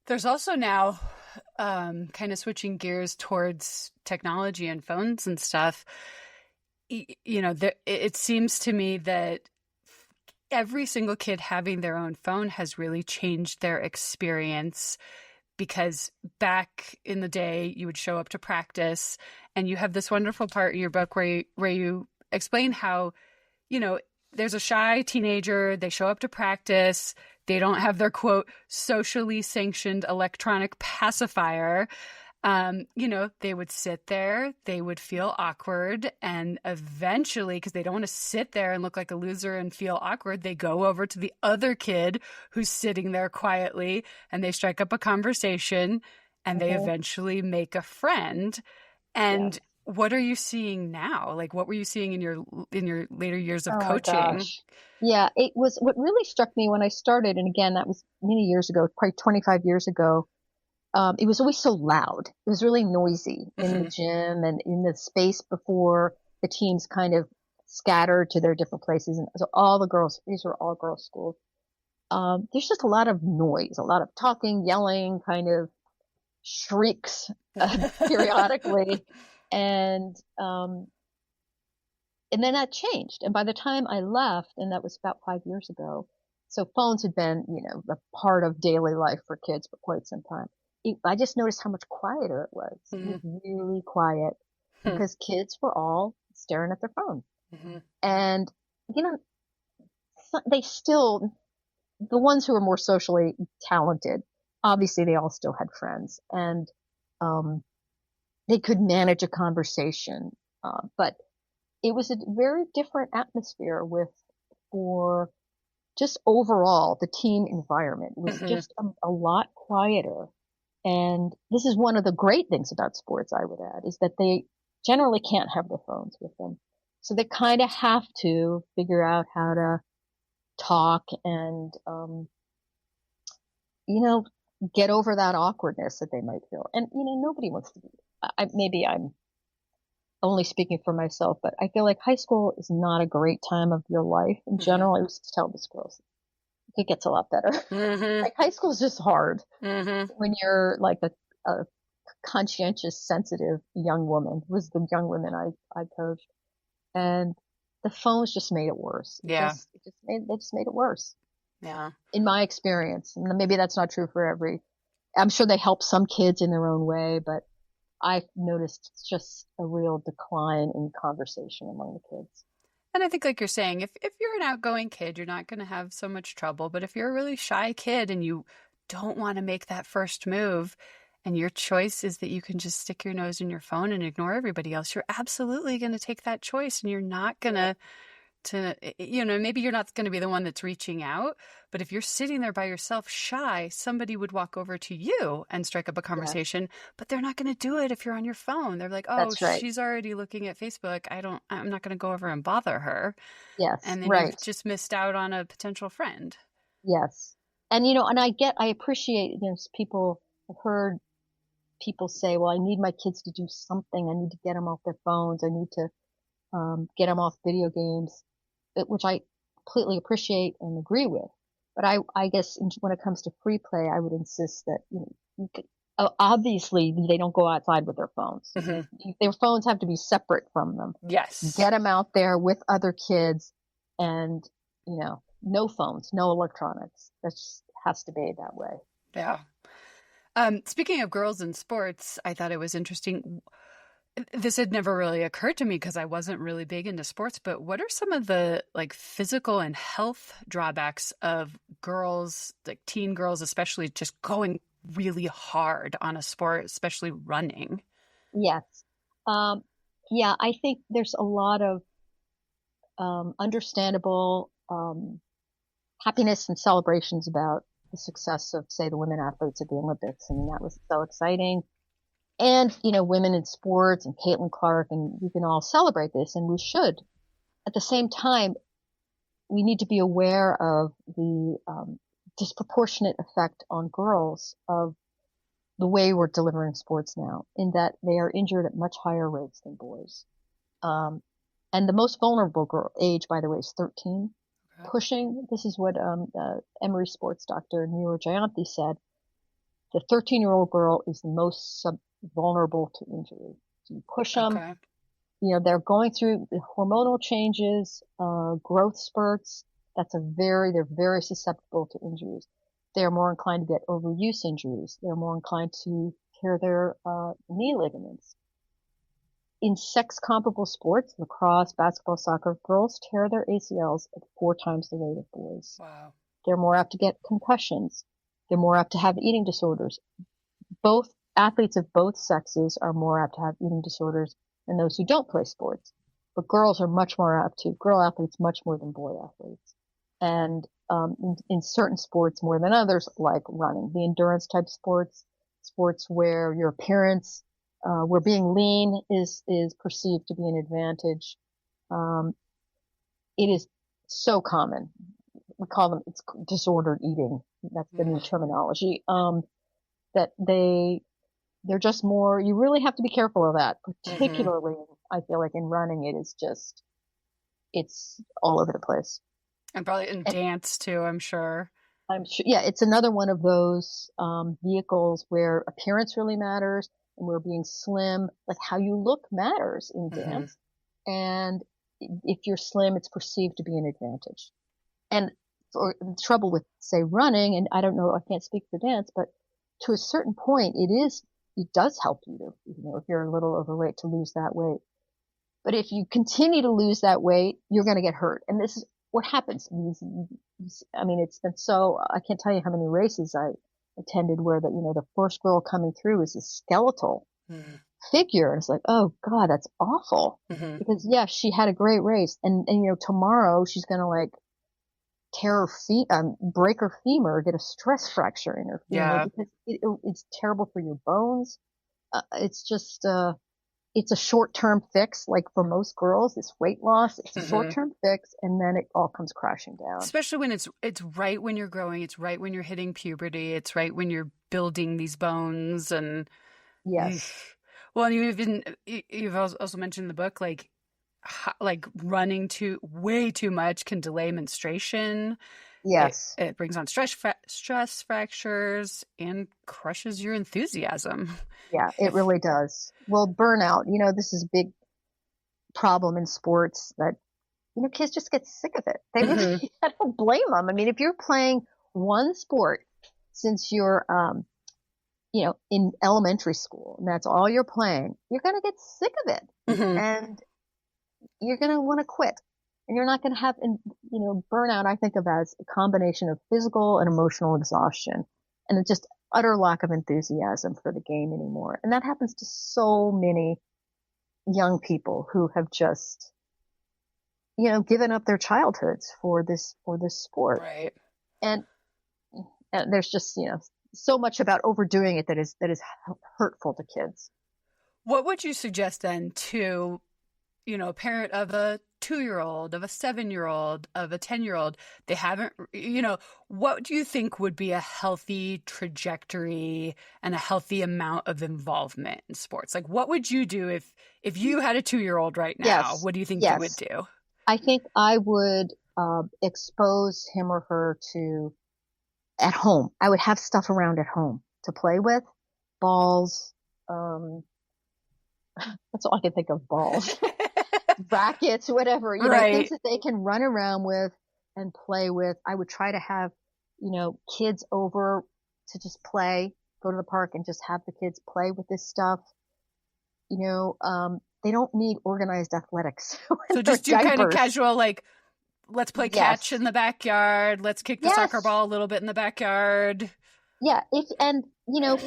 there's also now kind of switching gears towards technology and phones and stuff. It seems to me that every single kid having their own phone has really changed their experience because back in the day, you would show up to practice and you have this wonderful part in your book where you explain how, you know, there's a shy teenager, they show up to practice, they don't have their quote socially sanctioned electronic pacifier. They would sit there, they would feel awkward, and eventually, because they don't want to sit there and look like a loser and feel awkward, they go over to the other kid who's sitting there quietly and they strike up a conversation and they Mm-hmm. eventually make a friend. Yeah. And what are you seeing now? Like, what were you seeing in your later years of Oh my coaching? gosh. Yeah, it was what really struck me when I started, and again, that was many years ago, probably 25 years ago. It was always so loud. It was really noisy in the Hmm. gym and in the space before the teams kind of scattered to their different places. And so all the girls, these were all girls schools. there's just a lot of noise, a lot of talking, yelling, kind of shrieks periodically. And then that changed. And by the time I left, and that was about 5 years ago, so phones had been, a part of daily life for kids for quite some time. I just noticed how much quieter it was. It was really quiet because kids were all staring at their phone. And, they still, the ones who were more socially talented, obviously they all still had friends and, they could manage a conversation. But it was a very different atmosphere for just overall the team environment was just a lot quieter. And this is one of the great things about sports, I would add, is that they generally can't have their phones with them. So they kind of have to figure out how to talk and, get over that awkwardness that they might feel. And, nobody wants to be, maybe I'm only speaking for myself, but I feel like high school is not a great time of your life in general. I used to tell this girls it gets a lot better. Like high school is just hard when you're like a conscientious, sensitive young woman. It was the young women I coached, and the phones just made it worse. They just made it worse. Yeah. In my experience, and maybe that's not true for I'm sure they help some kids in their own way, but I've noticed just a real decline in conversation among the kids. And I think like you're saying, if you're an outgoing kid, you're not going to have so much trouble. But if you're a really shy kid and you don't want to make that first move and your choice is that you can just stick your nose in your phone and ignore everybody else, you're absolutely going to take that choice and you're not going to maybe you're not going to be the one that's reaching out, but if you're sitting there by yourself shy, somebody would walk over to you and strike up a conversation, but they're not going to do it if you're on your phone. They're like, oh, she's already looking at Facebook. I'm not going to go over and bother her. Yes. And then you've just missed out on a potential friend. Yes. And, and I appreciate, I've heard people say, well, I need my kids to do something. I need to get them off their phones. I need to, get them off video games. Which I completely appreciate and agree with. But I guess when it comes to free play, I would insist that, obviously they don't go outside with their phones. Their phones have to be separate from them. Yes. Get them out there with other kids and, no phones, no electronics. That just has to be that way. Yeah. Speaking of girls in sports, I thought it was interesting. This had never really occurred to me because I wasn't really big into sports, but what are some of the like physical and health drawbacks of girls, like teen girls, especially just going really hard on a sport, especially running? Yes. I think there's a lot of understandable happiness and celebrations about the success of, say, the women athletes at the Olympics. I mean, that was so exciting. And, women in sports and Caitlin Clark, and we can all celebrate this, and we should. At the same time, we need to be aware of the disproportionate effect on girls of the way we're delivering sports now, in that they are injured at much higher rates than boys. And the most vulnerable age, by the way, is 13. Okay. Pushing, this is what Emory sports doctor Neera Jayanthi said, the 13-year-old girl is the most vulnerable to injury. So you push them, they're going through the hormonal changes, growth spurts. They're very susceptible to injuries. They're more inclined to get overuse injuries. They're more inclined to tear their knee ligaments. In sex comparable sports, lacrosse, basketball, soccer, girls tear their ACLs at 4 times the rate of boys. Wow. They're more apt to get concussions. They're more apt to have eating disorders. Both athletes of both sexes are more apt to have eating disorders than those who don't play sports. But girls are much more apt to, girl athletes much more than boy athletes. And in certain sports more than others, like running, the endurance type sports where your appearance, where being lean is perceived to be an advantage. It is so common. We call them, it's disordered eating. That's the new terminology. That they're just more, you really have to be careful of that. Particularly, I feel like in running, it's all over the place. And probably in dance too, I'm sure. I'm sure, yeah, it's another one of those vehicles where appearance really matters and where being slim, like how you look matters in Hmm. dance. And if you're slim, it's perceived to be an advantage. And for the trouble with, say, running, and I don't know, I can't speak for dance, but to a certain point, it does help you to, if you're a little overweight to lose that weight. But if you continue to lose that weight, you're going to get hurt. And this is what happens. I mean, it's been so, I can't tell you how many races I attended where the first girl coming through is a skeletal figure. And it's like, oh God, that's awful. Hmm. Because yeah, she had a great race. And tomorrow she's going to like break her femur, get a stress fracture in her femur Yeah. because it's terrible for your bones. It's just, it's a short-term fix. Like for most girls, it's weight loss. It's a Hmm. short-term fix, and then it all comes crashing down. Especially when it's right when you're growing, it's right when you're hitting puberty, it's right when you're building these bones and Yes, well, and you've also mentioned in the book like running too way too much can delay menstruation. It yes, it brings on stress fractures and crushes your enthusiasm. yeah, it If really does. Well, burnout, this is a big problem in sports that, kids just get sick of it. They really, hmm I don't blame them. I mean, if you're playing one sport since you're, in elementary school and that's all you're playing, you're going to get sick of it hmm and you're going to want to quit. And you're not going to have, burnout, I think of as a combination of physical and emotional exhaustion and it's just utter lack of enthusiasm for the game anymore. And that happens to so many young people who have just, given up their childhoods for this sport. right. And, and there's just, so much about overdoing it that is hurtful to kids. What would you suggest then to a parent of a 2-year old, of a 7-year old, of a 10-year old? They haven't, what do you think would be a healthy trajectory and a healthy amount of involvement in sports? Like, what would you do if you had a 2-year old right now? Yes, What do you think you would yes. do? I think I would expose him or her to at home. I would have stuff around at home to play with, balls. Um, that's all I can think of, balls, rackets, whatever, things Right. that they can run around with and play with. I would try to have, kids over to just play, go to the park and just have the kids play with this stuff. They don't need organized athletics when So they're just do kind of diapers. casual, like, let's play catch Yes. in the backyard. Let's kick the soccer Yes. ball a little bit in the backyard. Yeah.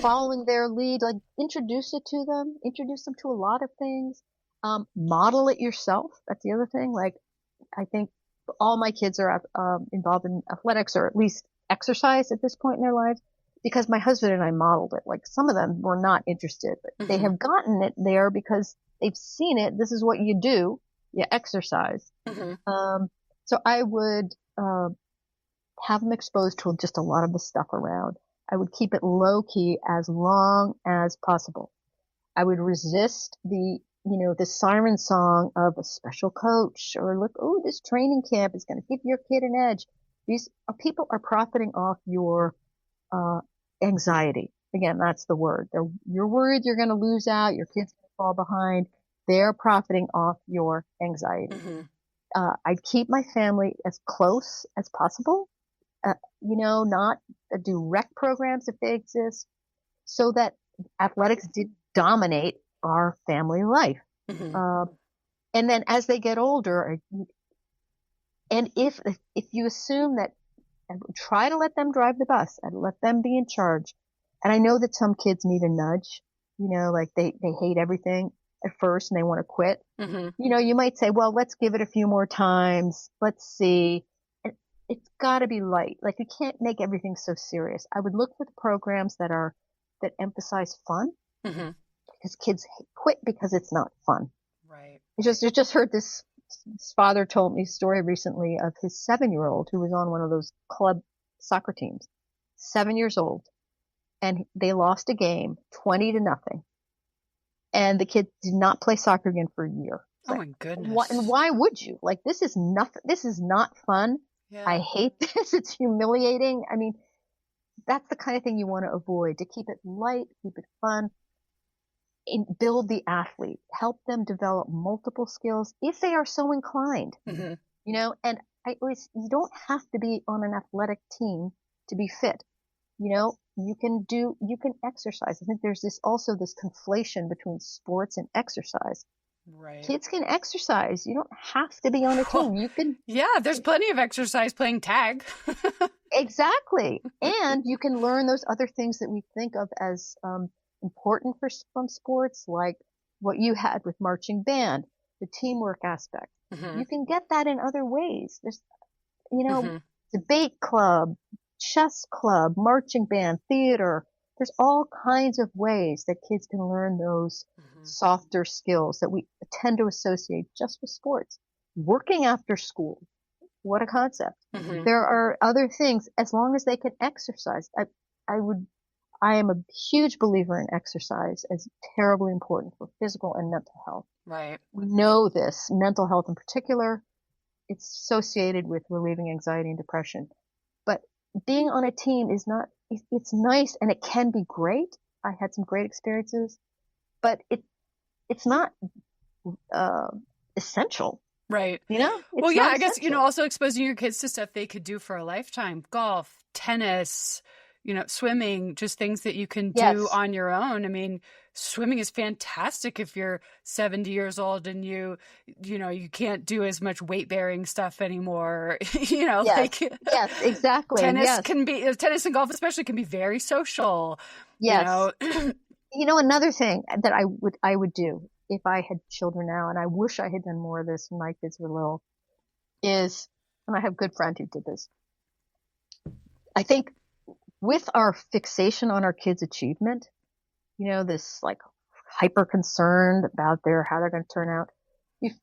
Following their lead, like introduce them to a lot of things. Model it yourself. That's the other thing. Like, I think all my kids are involved in athletics or at least exercise at this point in their lives because my husband and I modeled it. Like some of them were not interested, but they Hmm. have gotten it there because they've seen it. This is what you do. You exercise. Hmm. Um, so I would, have them exposed to just a lot of the stuff around. I would keep it low key as long as possible. I would resist the siren song of a special coach or look, oh, this training camp is going to give your kid an edge. These people are profiting off your, uh, anxiety. Again, that's the word. You're worried you're going to lose out. Your kid's going to fall behind. They're profiting off your anxiety. Hmm. I'd keep my family as close as possible. Not do rec programs if they exist so that athletics did dominate our family life. Hmm. Um, and then as they get older, and if you assume that, I would try to let them drive the bus and let them be in charge. And I know that some kids need a nudge, like they hate everything at first and they want to quit. Hmm. You might say, well, let's give it a few more times. Let's see. And it's got to be light. Like you can't make everything so serious. I would look for the programs that emphasize fun Hmm. because kids quit because it's not fun. Right. I just heard this father told me a story recently of his 7-year-old who was on one of those club soccer teams, 7 years old, and they lost a game 20-0. And the kid did not play soccer again for a year. It's Oh like, my and goodness. why would you? Like, this is nothing. This is not fun. I Yeah. hate this. It's humiliating. I mean, that's the kind of thing you want to avoid, to keep it light, keep it fun, and build the athlete, help them develop multiple skills if they are so inclined, Hmm. and you don't have to be on an athletic team to be fit. You can exercise. I think there's this conflation between sports and exercise. Right. Kids can exercise. You don't have to be on a Well, team. You can, yeah, there's plenty of exercise playing tag. exactly. And you can learn those other things that we think of as important from sports, like what you had with marching band, the teamwork aspect. Hmm. You can get that in other ways. There's, you know, Hmm. debate club, chess club, marching band, theater. There's all kinds of ways that kids can learn those Hmm. softer skills that we tend to associate just with sports. Working after school. What a concept. Hmm. There are other things as long as they can exercise. I would, I am a huge believer in exercise as terribly important for physical and mental health. Right. We know this, mental health in particular, it's associated with relieving anxiety and depression. But being on a team is not, it's nice and it can be great. I had some great experiences, but it's not, uh, essential. Right. Well, It's yeah, not I guess, essential. also exposing your kids to stuff they could do for a lifetime. Golf, tennis, swimming, just things that you can do Yes. on your own. I mean, swimming is fantastic if you're 70 years old and you can't do as much weight bearing stuff anymore. Yes. Like Yes. Exactly. Yes. tennis and golf especially can be very social, you Yes. know. Another thing that I would do if I had children now, and I wish I had done more of this when my kids were little, is, and I have a good friend who did this. I think with our fixation on our kids' achievement, this like hyper concerned about how they're going to turn out, we've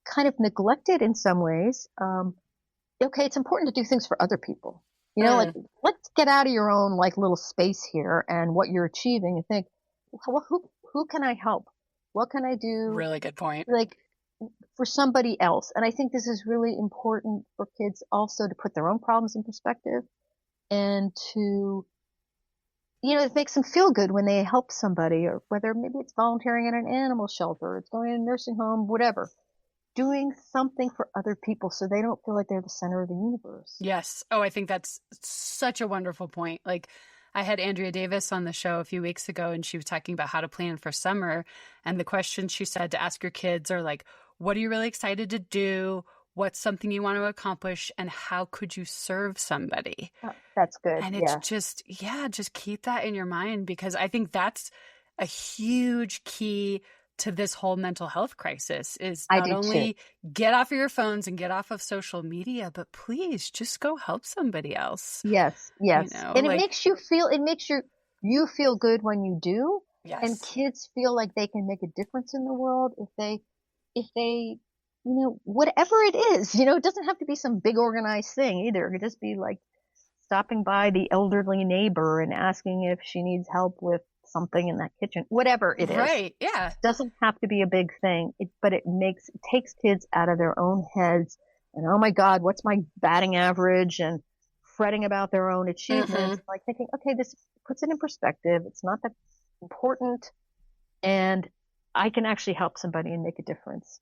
kind of neglected in some ways. Okay, it's important to do things for other people. Like, Mm, let's get out of your own like little space here and what you're achieving and think, well, who can I help? What can I do, really good point. like, for somebody else? And I think this is really important for kids also to put their own problems in perspective and to, it makes them feel good when they help somebody, or whether maybe it's volunteering at an animal shelter, it's going to a nursing home, whatever, doing something for other people so they don't feel like they're the center of the universe. Yes. Oh, I think that's such a wonderful point. Like, I had Andrea Davis on the show a few weeks ago, and she was talking about how to plan for summer. And the questions she said to ask your kids are like, what are you really excited to do? What's something you want to accomplish? And how could you serve somebody? Oh, that's good. And it's Yeah. just, yeah, just keep that in your mind, because I think that's a huge key to this whole mental health crisis, is I not do too. only get off of your phones and get off of social media, but please just go help somebody else. Yes, yes. And it Like, makes you feel good when you do. And yes, kids feel like they can make a difference in the world if they, whatever it is, it doesn't have to be some big organized thing either. It could just be like stopping by the elderly neighbor and asking if she needs help with something in that kitchen, whatever it is. right. Yeah. Doesn't have to be a big thing, but it takes kids out of their own heads and, oh my God, what's my batting average, and fretting about their own Hmm. achievements, like thinking, okay, this puts it in perspective. It's not that important, and I can actually help somebody and make a difference.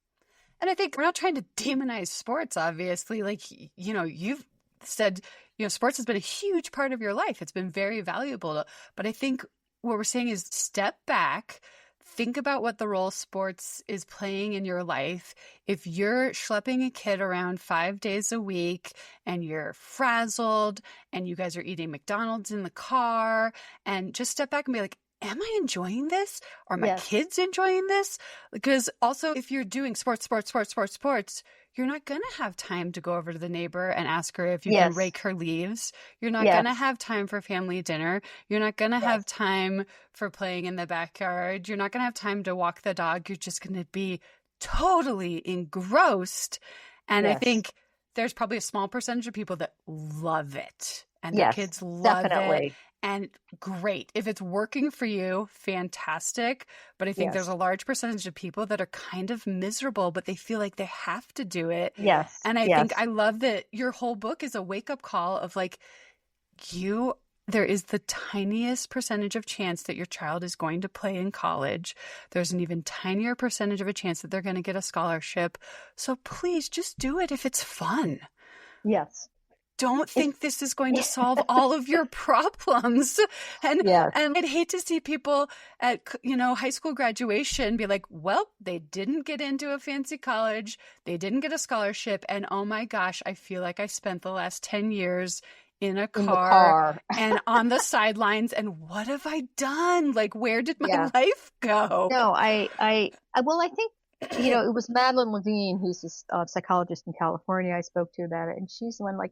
And I think we're not trying to demonize sports, obviously. Like, you've said, sports has been a huge part of your life. It's been very valuable. But I think what we're saying is step back, think about what the role sports is playing in your life. If you're schlepping a kid around 5 days a week and you're frazzled and you guys are eating McDonald's in the car, and just step back and be like, am I enjoying this? Are my Yes, kids enjoying this? Because also, if you're doing sports, you're not going to have time to go over to the neighbor and ask her if you can yes, rake her leaves. You're not going to yes, have time for family dinner. You're not going to have yes, time for playing in the backyard. You're not going to have time to walk the dog. You're just going to be totally engrossed. And I yes, think there's probably a small percentage of people that love it, and their yes, kids love it, definitely. And great. If it's working for you, fantastic. But I think there's Yes. a large percentage of people that are kind of miserable, but they feel like they have to do it. Yes. And I think Yes. I love that your whole book is a wake-up call of like, there is the tiniest percentage of chance that your child is going to play in college. There's an even tinier percentage of a chance that they're going to get a scholarship. So please just do it if it's fun. Yes. Don't It's, think this is going to solve all of your problems. And yes. I'd hate to see people at, high school graduation be like, well, they didn't get into a fancy college. They didn't get a scholarship. And oh my gosh, I feel like I spent the last 10 years in a In the car car. and on the sidelines. And what have I done? Like, where did my Yeah. life go? No, well, I think, it was Madeline Levine, who's this psychologist in California I spoke to about it. And she's the one like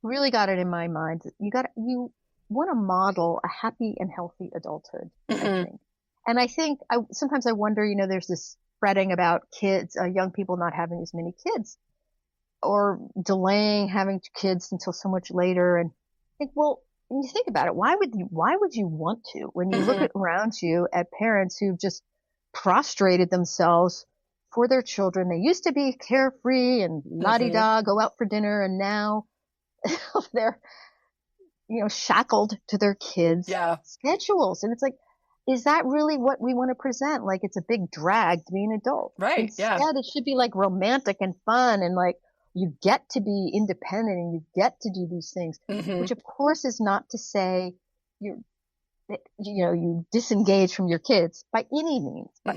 really got it in my mind. You want to model a happy and healthy adulthood, I think. And I think sometimes I wonder, there's this fretting about kids, young people not having as many kids or delaying having kids until so much later. And I think, well, when you think about it, why would you want to, when you look around you at parents who've just prostrated themselves for their children? They used to be carefree and la-di-da, go out for dinner, and now they're, shackled to their kids' schedules. And it's like, is that really what we want to present? Like it's a big drag to be an adult. Right. Instead, it should be like romantic and fun, and like you get to be independent and you get to do these things, which of course is not to say you disengage from your kids by any means. But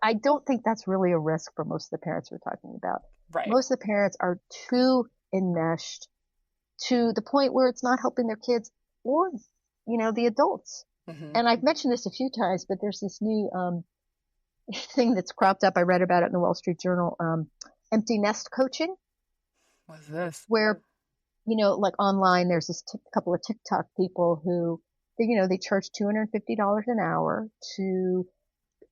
I don't think that's really a risk for most of the parents we're talking about. Right. Most of the parents are too enmeshed to the point where it's not helping their kids or, the adults. And I've mentioned this a few times, but there's this new thing that's cropped up. I read about it in the Wall Street Journal, empty nest coaching. What's this? Where, like online, there's this couple of TikTok people who, they charge $250 an hour to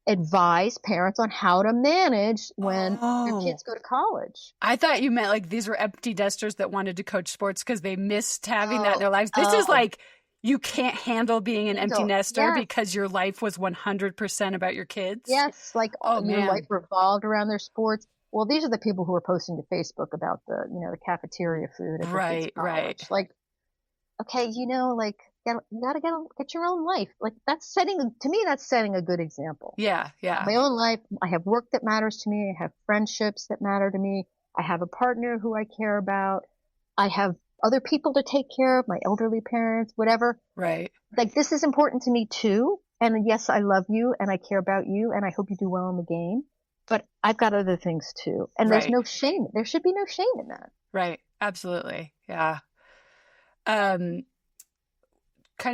advise parents on how to manage when their kids go to college. I thought you meant like these were empty nesters that wanted to coach sports because they missed having that in their lives. This is like, you can't handle being an empty nester because your life was 100% about your kids. Yes, like your life revolved around their sports. Well, these are the people who are posting to Facebook about the cafeteria food at their kids' college. Like, okay, like you gotta get your own life. Like that's setting a good example. Yeah, yeah. My own life. I have work that matters to me. I have friendships that matter to me. I have a partner who I care about. I have other people to take care of, my elderly parents, whatever. Right. Like this is important to me too. And yes, I love you and I care about you and I hope you do well in the game. But I've got other things too. And there's no shame. There should be no shame in that. Right. Absolutely. Yeah. Kind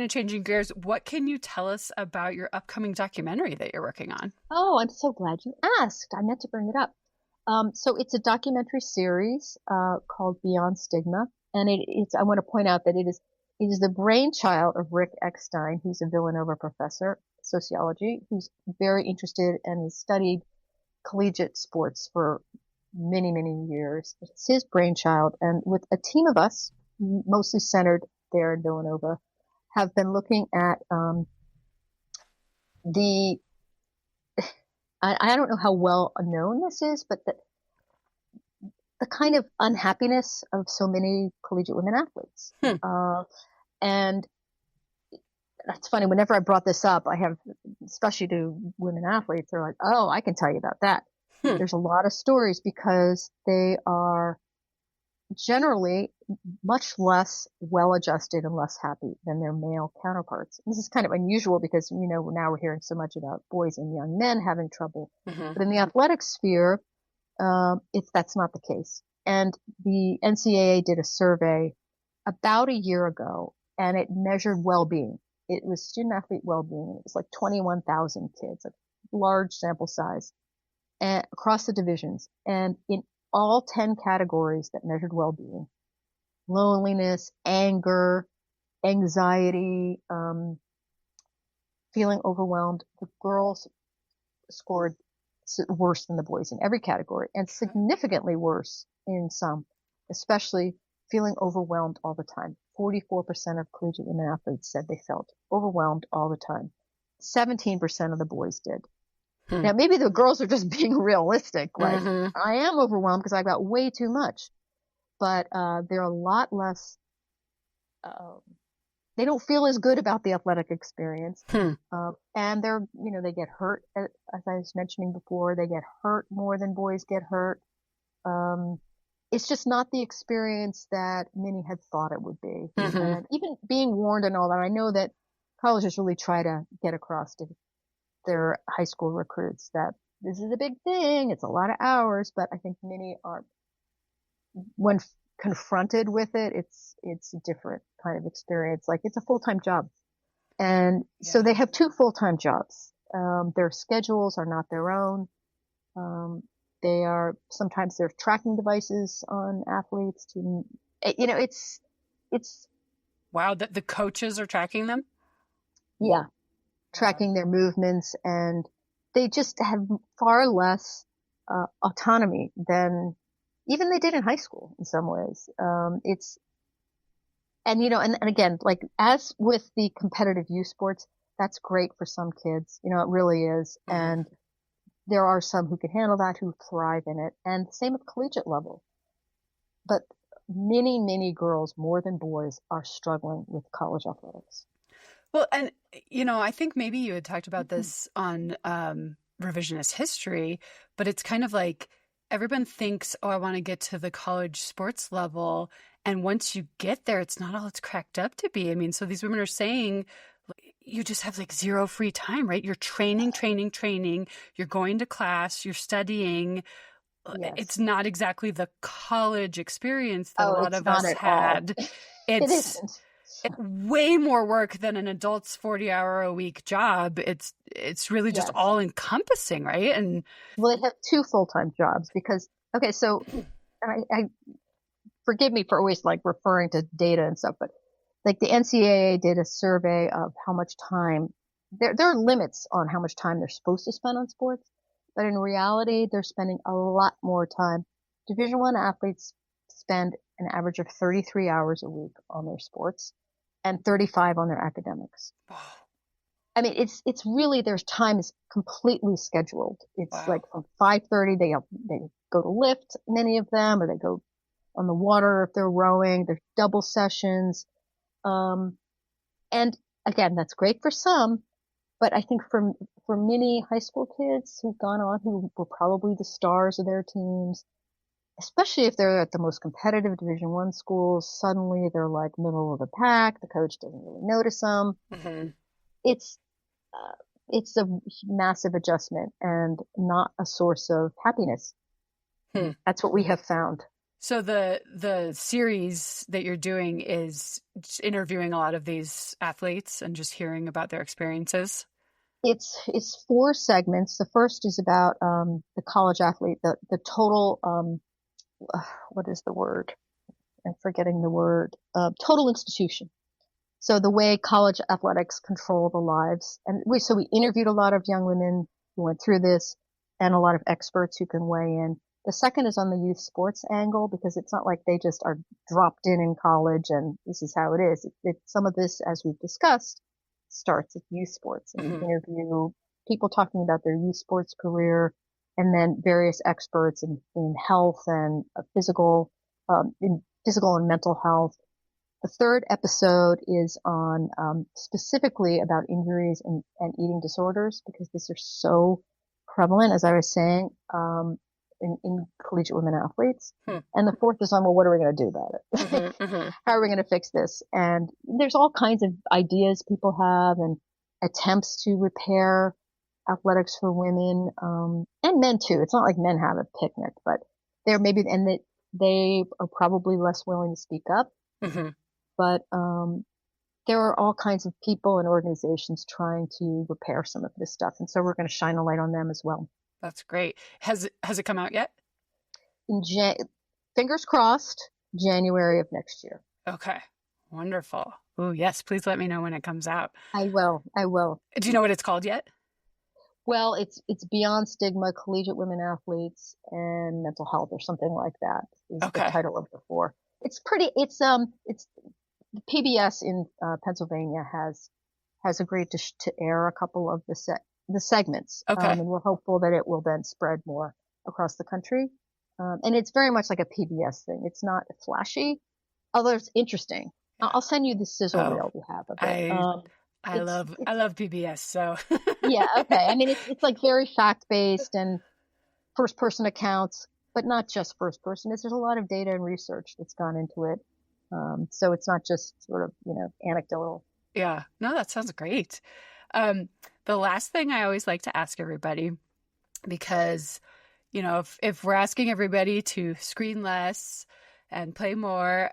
of changing gears, what can you tell us about your upcoming documentary that you're working on? Oh, I'm so glad you asked. I meant to bring it up. So it's a documentary series called Beyond Stigma. And I want to point out that it is the brainchild of Rick Eckstein, who's a Villanova professor, sociology, who's very interested and has studied collegiate sports for many, many years. It's his brainchild. And with a team of us, mostly centered there in Villanova, have been looking at I don't know how well known this is, but the kind of unhappiness of so many collegiate women athletes. And that's funny. Whenever I brought this up, especially to women athletes, they're like, oh, I can tell you about that. There's a lot of stories because they are generally much less well-adjusted and less happy than their male counterparts. This is kind of unusual because, now we're hearing so much about boys and young men having trouble. But in the athletic sphere, that's not the case. And the NCAA did a survey about a year ago, and it measured well-being. It was student athlete well-being. It was like 21,000 kids, a large sample size, and across the divisions. And in all 10 categories that measured well-being, loneliness, anger, anxiety, feeling overwhelmed, the girls scored worse than the boys in every category, and significantly worse in some, especially feeling overwhelmed all the time. 44% of collegiate women athletes said they felt overwhelmed all the time. 17% of the boys did. Now, maybe the girls are just being realistic. Like, I am overwhelmed because I've got way too much. But they're a lot less, they don't feel as good about the athletic experience. And they're, they get hurt, as I was mentioning before, they get hurt more than boys get hurt. It's just not the experience that many had thought it would be. And even being warned and all that, I know that colleges really try to get across to their high school recruits that this is a big thing. It's a lot of hours, but I think many are, when confronted with it, it's a different kind of experience. Like, it's a full-time job. And so they have 2 full-time jobs. Their schedules are not their own. Sometimes there's tracking devices on athletes to, it's. Wow. The coaches are tracking them? Yeah. Tracking their movements, and they just have far less autonomy than even they did in high school in some ways. And again, like, as with the competitive youth sports, that's great for some kids. It really is. And there are some who can handle that, who thrive in it. And same at collegiate level. But many, many girls, more than boys, are struggling with college athletics. Well, and, I think maybe you had talked about this on revisionist history, but it's kind of like everyone thinks, oh, I want to get to the college sports level. And once you get there, it's not all it's cracked up to be. I mean, so these women are saying you just have like zero free time, right? You're training. You're going to class, you're studying. Yes. It's not exactly the college experience that a lot of us had. It isn't. Way more work than an adult's 40-hour-a-week job. It's really just all encompassing, right? And well, they have 2 full-time jobs because, okay, so I forgive me for always like referring to data and stuff, but like the NCAA did a survey of how much time there are limits on how much time they're supposed to spend on sports, but in reality, they're spending a lot more time. Division I athletes spend an average of 33 hours a week on their sports and 35 on their academics. I mean, it's really, their time is completely scheduled. It's like from 5:30, they go to lift, many of them, or they go on the water if they're rowing. There's double sessions. And again, that's great for some, but I think for many high school kids who've gone on, who were probably the stars of their teams, especially if they're at the most competitive Division I schools, suddenly they're like middle of the pack. The coach doesn't really notice them. It's a massive adjustment and not a source of happiness. That's what we have found. So the series that you're doing is interviewing a lot of these athletes and just hearing about their experiences? It's 4 segments. The first is about the college athlete, the total what is the word? I'm forgetting the word. Total institution. So the way college athletics control the lives. And we interviewed a lot of young women who went through this and a lot of experts who can weigh in. The second is on the youth sports angle, because it's not like they just are dropped in college and this is how it is. Some of this, as we've discussed, starts at youth sports. And we interview people talking about their youth sports career, and then various experts in health and physical and mental health. The third episode is on specifically about injuries and eating disorders, because these are so prevalent, as I was saying, in collegiate women athletes. And the fourth is on, well, what are we going to do about it? How are we going to fix this? And there's all kinds of ideas people have and attempts to repair athletics for women, and men too. It's not like men have a picnic, but they are probably less willing to speak up. But there are all kinds of people and organizations trying to repair some of this stuff. And so we're going to shine a light on them as well. That's great. Has it come out yet? Fingers crossed, January of next year. Okay. Wonderful. Oh, yes. Please let me know when it comes out. I will. Do you know what it's called yet? Well, it's Beyond Stigma, Collegiate Women Athletes and Mental Health, or something like that is the title of the 4. It's the PBS in Pennsylvania has agreed to air a couple of the segments. Okay. And we're hopeful that it will then spread more across the country. And it's very much like a PBS thing. It's not flashy, although it's interesting. I'll send you the sizzle Oh, reel we have of it. I It's I love PBS. So yeah, okay. I mean, it's like very fact based and first person accounts, but not just first person. There's a lot of data and research that's gone into it. So it's not just sort of, anecdotal. yeah, no, that sounds great. Um, the last thing I always like to ask everybody, because if we're asking everybody to screen less and play more,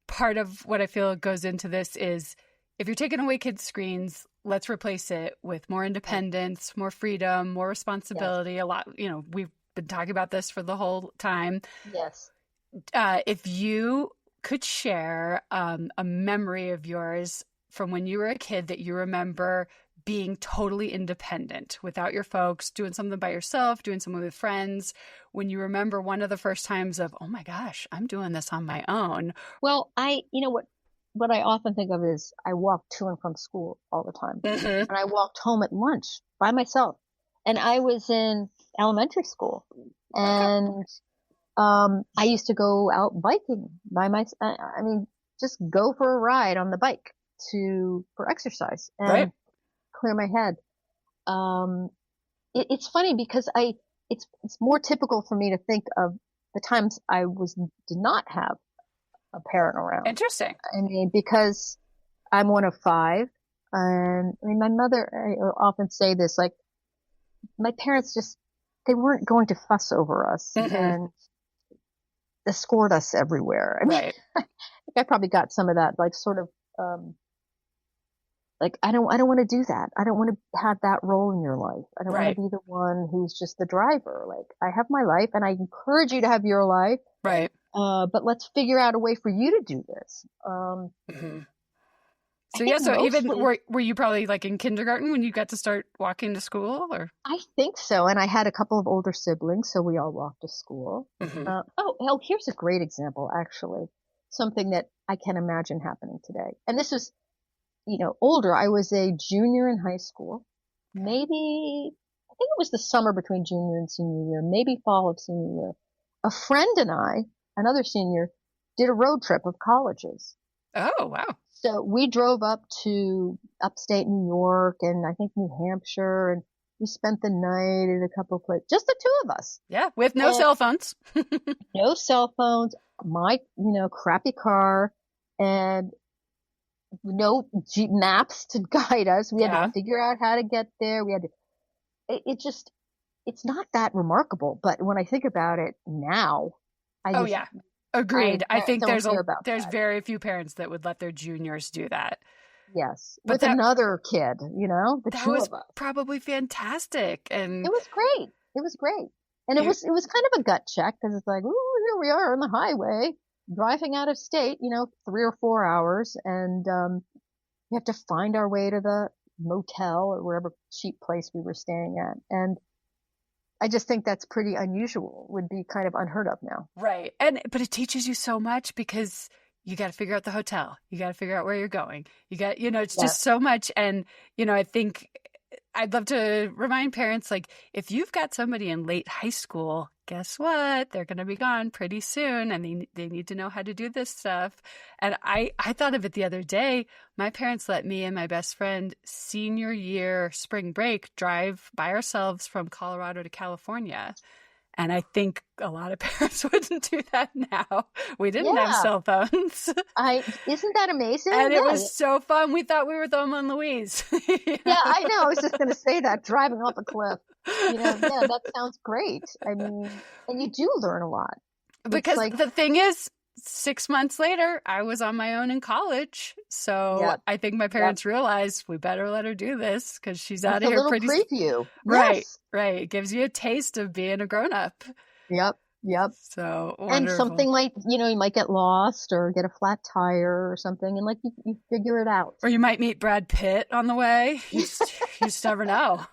part of what I feel goes into this is if you're taking away kids' screens, let's replace it with more Right. independence, more freedom, more Yes. responsibility. A lot, we've been talking about this for the whole time. Yes. If you could share a memory of yours from when you were a kid that you remember being totally independent without your folks, doing something by yourself, doing something with friends, when you remember one of the first times of, oh my gosh, I'm doing this on my own. Well, what I often think of is I walked to and from school all the time, Hmm. and I walked home at lunch by myself. And I was in elementary school, Okay. and I used to go out biking by I mean, just go for a ride on the bike for exercise Right. and clear my head. Um, it's funny because it's more typical for me to think of the times did not have a parent around. Interesting. I mean, because I'm one of five, and I mean, my mother, I often say this, like, my parents they weren't going to fuss over us Hmm. and escort us everywhere. I mean, Right. I think I probably got some of that, like, sort of, like, I don't want to do that. I don't want to have that role in your life. I don't want Right. to be the one who's just the driver. Like, I have my life and I encourage you to have your life. Right. But let's figure out a way for you to do this. Hmm. I So think yeah, so even mostly, were you probably like in kindergarten when you got to start walking to school, or? I think so. And I had a couple of older siblings, so we all walked to school. Hmm. Here's a great example, actually. Something that I can imagine happening today. And this was, older. I was a junior in high school. Maybe, I think it was the summer between junior and senior year, maybe fall of senior year. A friend and I, another senior, did a road trip of colleges. Oh, wow. So we drove up to upstate New York and I think New Hampshire, and we spent the night at a couple of places, just the two of us, Yeah, with no and cell phones. no cell phones, my, crappy car, and no maps to guide us. We had to Yeah. figure out how to get there. It just, it's not that remarkable. But when I think about it now, I Oh, just, yeah. Agreed. I think don't care about there's that. very few parents that would let their juniors do that. Yes. But With another kid, the that two was of us. probably fantastic. It And was great. It was great. And you, it was kind of a gut check because it's like, ooh, here we are on the highway driving out of state, 3 or 4 hours. And, we have to find our way to the motel or wherever cheap place we were staying at. And I just think that's pretty unusual, would be kind of unheard of now. right. But it teaches you so much because you got to figure out the hotel. You got to figure out where you're going. It's just Yes. so much. And, I think I'd love to remind parents, like, if you've got somebody in late high school, guess what? They're going to be gone pretty soon, and they need to know how to do this stuff. And I thought of it the other day. My parents let me and my best friend senior year spring break drive by ourselves from Colorado to California. And I think a lot of parents wouldn't do that now. We didn't have Yeah. cell phones. Isn't that amazing? And it Yeah. was so fun. We thought we were Thelma and Louise. Yeah, I know. I was just going to say that, driving off a cliff. Yeah, that sounds great. I mean, and you do learn a lot. It's Because like, the thing is, 6 months later, I was on my own in college. So yep, I think my yep. parents realized we better let her do this because she's out It's of a here little pretty. preview. Right, Yes. right. It gives you a taste of being a grown up. Yep. Yep. So And wonderful. something like, you might get lost or get a flat tire or something, and like you figure it out. Or you might meet Brad Pitt on the way. You just never know.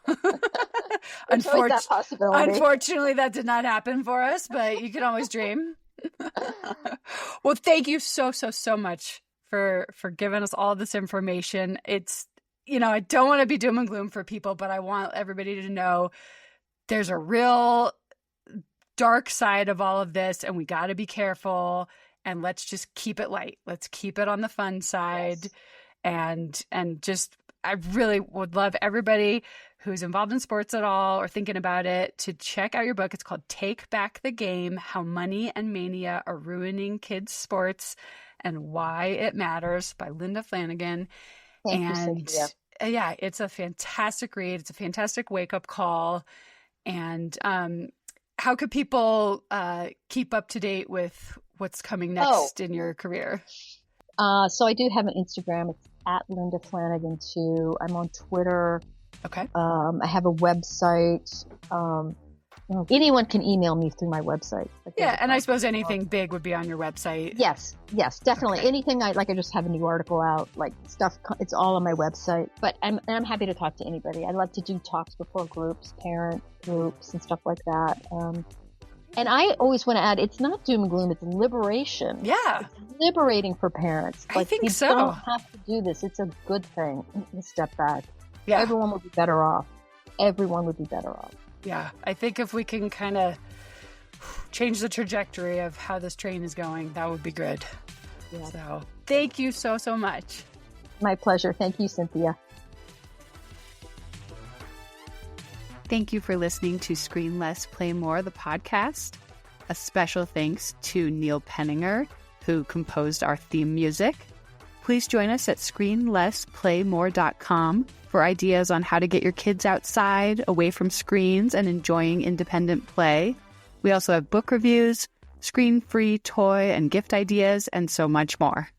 There's always that possibility. Unfortunately, that did not happen for us, but you can always dream. Well, thank you so much for giving us all this information. It's, I don't want to be doom and gloom for people, but I want everybody to know there's a real dark side of all of this, and we got to be careful, and let's just keep it light. Let's keep it on the fun side. Yes. And just, I really would love everybody who's involved in sports at all or thinking about it to check out your book. It's called Take Back the Game: How Money and Mania Are Ruining Kids' Sports and Why It Matters by Linda Flanagan. Thank you, Cynthia. Yeah, it's a fantastic read. It's a fantastic wake-up call. And how could people keep up to date with what's coming next in your career? So I do have an Instagram. It's at Linda Flanagan too. I'm on Twitter. Okay. I have a website. Anyone can email me through my website. Yeah, and I suppose anything big would be on your website. Yes, definitely. Okay. Anything I just have a new article out, like stuff. It's all on my website. But I'm happy to talk to anybody. I love to do talks before groups, parent groups, and stuff like that. And I always want to add, it's not doom and gloom, it's liberation. Yeah. It's liberating for parents. I think so. You don't have to do this. It's a good thing. Step back. Yeah. Everyone would be better off. Everyone would be better off. Yeah. I think if we can kind of change the trajectory of how this train is going, that would be good. Yeah. So thank you so much. My pleasure. Thank you, Cynthia. Thank you for listening to Screen Less, Play More, the podcast. A special thanks to Neil Penninger, who composed our theme music. Please join us at screenlessplaymore.com for ideas on how to get your kids outside, away from screens, and enjoying independent play. We also have book reviews, screen-free toy and gift ideas, and so much more.